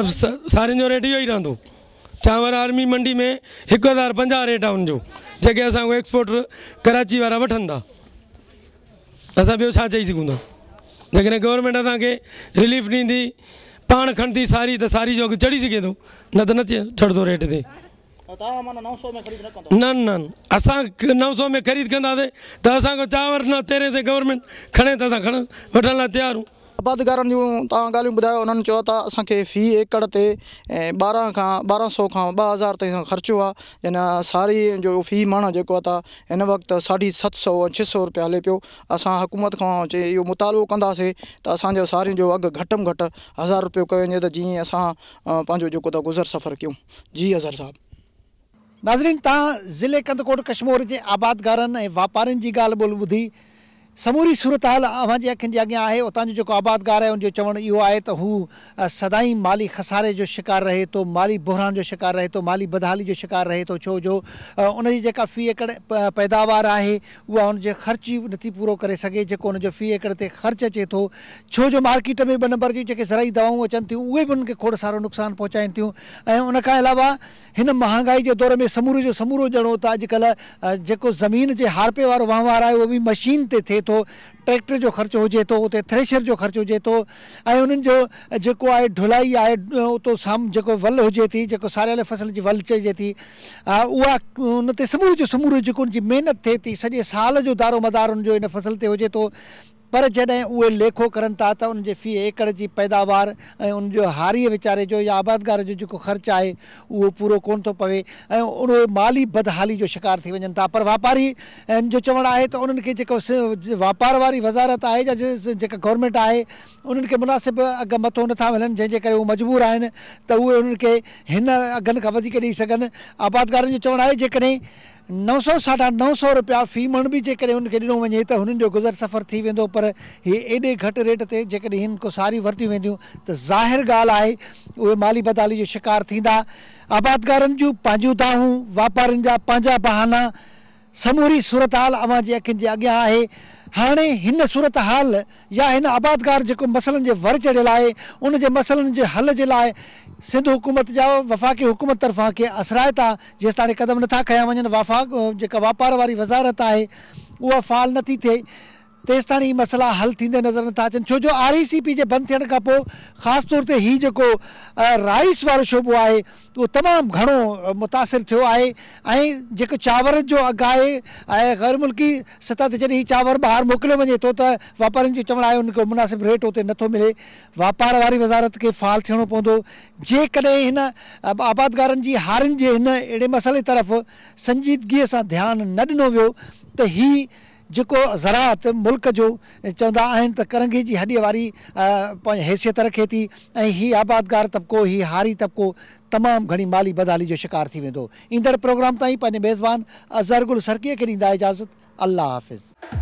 सारियुनि जो रेट इहो ई रहंदो। चांवर आर्मी मंडी में 1050 रेट आहे उनजो, जेके असां एक्सपोर्ट कराची वारा वठनि था। असां ॿियो छा चई सघूं था? जेकॾहिं गवर्नमेंट असांखे रिलीफ ॾींदी, पाण खणंदी सारी, त सारी जो अघु चढ़ी सघे थो, न त न चढ़ंदो रेट ते। न न असां 900 में ख़रीद कंदासीं त असांखां चांवर न 13 से गवर्नमेंट खणे त असां वठण लाइ तयारु आहियूं। आबादगारनि जूं तव्हां ॻाल्हियूं ॿुधायो, उन्हनि चयो त असांखे फ़ी एकड़ ते 1200 खां 2000 ताईं ख़र्चो आहे, यानी सारी जो फ़ी मण जेको आहे त हिन वक़्तु 750-600 रुपया हले पियो। असां हुकूमत खां इहो मुतालबो कंदासीं त असांजो सारियुनि जो अघु घटि में घटि 1000 रुपयो कयो वञे, त जीअं असां पंहिंजो जेको त गुज़र सफ़र कयूं। जी अज़हर साहब। नाज़रीन, तव्हां ज़िले कंदकोट कश्मीर जे आबादगारनि ऐं वापारियुनि जी ॻाल्हि ॿोल ॿुधी। समूरी सूरत हाल अव्हां जी अखियुनि जे अॻियां आहे। उतां जो जेको आबादगार आहे उनजो चवणु इहो आहे त हू सदाईं माली खसारे जो शिकार रहे थो, माली बहरान जो शिकार रहे थो, माली बदहाली जो शिकार रहे थो, छो जो उनजी जेका फ़ी एकड़ पैदावार आहे उहा उनजे ख़र्च नथी पूरो करे सघे, जेको उनजो फ़ी एकड़ ते ख़र्च अचे थो, छो जो मार्केट में 2 नंबर जी जेके ज़राई दवाऊं अचनि थियूं उहे बि उनखे खोड़ सारो नुक़सानु पहुचाइनि थियूं। ऐं उन खां अलावा हिन महांगाई जे दौर में समूरे जो समूरो ॼणो त अॼुकल्ह जेको ज़मीन जे हारपे वारो वहिंवार आहे उहो बि मशीन ते थिए थो। ट्रैक्टर जो ख़र्चु हुजे थो, उते थ्रेशर जो ख़र्चु हुजे थो, ऐं उन्हनि जो जेको आहे ढुलाई आहे, उतो जेको वल हुजे थी, जेको सारियल फसल जी वल चइजे थी, उहा उन ते समूरो जो समूरो जेको उनजी महिनत थिए थी, सॼे साल जो दारो मदार उनजो इन फसल ते हुजे थो। पर जॾहिं उहे लेखो करनि था त उनजे फ़ी एकड़ जी पैदावार ऐं उनजो हारीअ वीचारे जो या आबादगार जो जेको ख़र्चु आहे उहो पूरो कोन थो पवे, ऐं उन माली बदहाली जो शिकार थी वञनि था। पर वापारी जो चवणु आहे त उन्हनि खे जेको वापार वारी वज़ारत आहे या जेका गवर्नमेंट आहे उन्हनि खे मुनासिबु अघु मथो नथा मिलनि, जंहिंजे करे उहे मजबूर आहिनि त उहे उन्हनि खे हिन अघनि खां वधीक ॾेई सघनि। आबादगारनि जो चवणु आहे जेकॾहिं 900-950 रुपया फ़ी मण बि जेकॾहिं उनखे ॾिनो वञे त हुननि जो गुज़र सफ़र थी वेंदो, पर हे एॾे घटि रेट ते जेकॾहिं हिन को सारी वरितियूं वेंदियूं त ज़ाहिर ॻाल्हि आहे उहे माली बदहाली जो शिकार थींदा। आबादगारनि जूं पंहिंजूं दाहूं, वापारियुनि जा पंहिंजा बहाना, समूरी सूरत हाल अव्हां जी अखियुनि जे अॻियां आहे। हाणे हिन सूरत हाल या हिन आबादगार जेको मसइलनि जे वर चढ़ियल आहे उन जे मसइलनि जे हल जे लाइ सिंध हुकूमत जा वफ़ाक़ी हुकूमत तरफ़ां के असराइता जेसि ताईं क़दम नथा खया वञनि, जेका वापार वारी वज़ारत आहे उहा फ़ाल नथी थिए, तेसि ताईं मसइला हल थींदे नज़र नथा अचनि। छो जो RECP जे बंदि थियण खां पोइ ख़ासि तौर ते हीउ जेको राइस वारो शोबो आहे उहो तमामु घणो मुतासिर थियो आहे। ऐं जेको चांवर जो अघु आहे ऐं ग़ैर मुल्की सतह ते जॾहिं चांवर ॿाहिरि मोकिलियो वञे थो त वापारियुनि जो चवणु आहे उनखे मुनासिबु रेट उते नथो मिले, वापार वारी वज़ारत खे फ़ाल थियणो पवंदो। जेकॾहिं हिन आबादगारनि जी हारियुनि जे हिन अहिड़े मसइले तरफ़ संजीदगीअ सां ध्यानु न ॾिनो वियो त हीउ जेको ज़राअत मुल्क जो चवंदा आहिनि त करंगी जी हॾीअ वारी पंहिंजी हैसियत रखे थी, ऐं हीउ आबादगार तबिको, हीउ हारी तबिको तमामु घणी माली बदहाली जो शिकार थी वेंदो। ईंदड़ प्रोग्राम ताईं पंहिंजे मेज़बान अज़हर गुल सरकीअ खे ॾींदा इजाज़त। अल्लाह हाफ़िज़।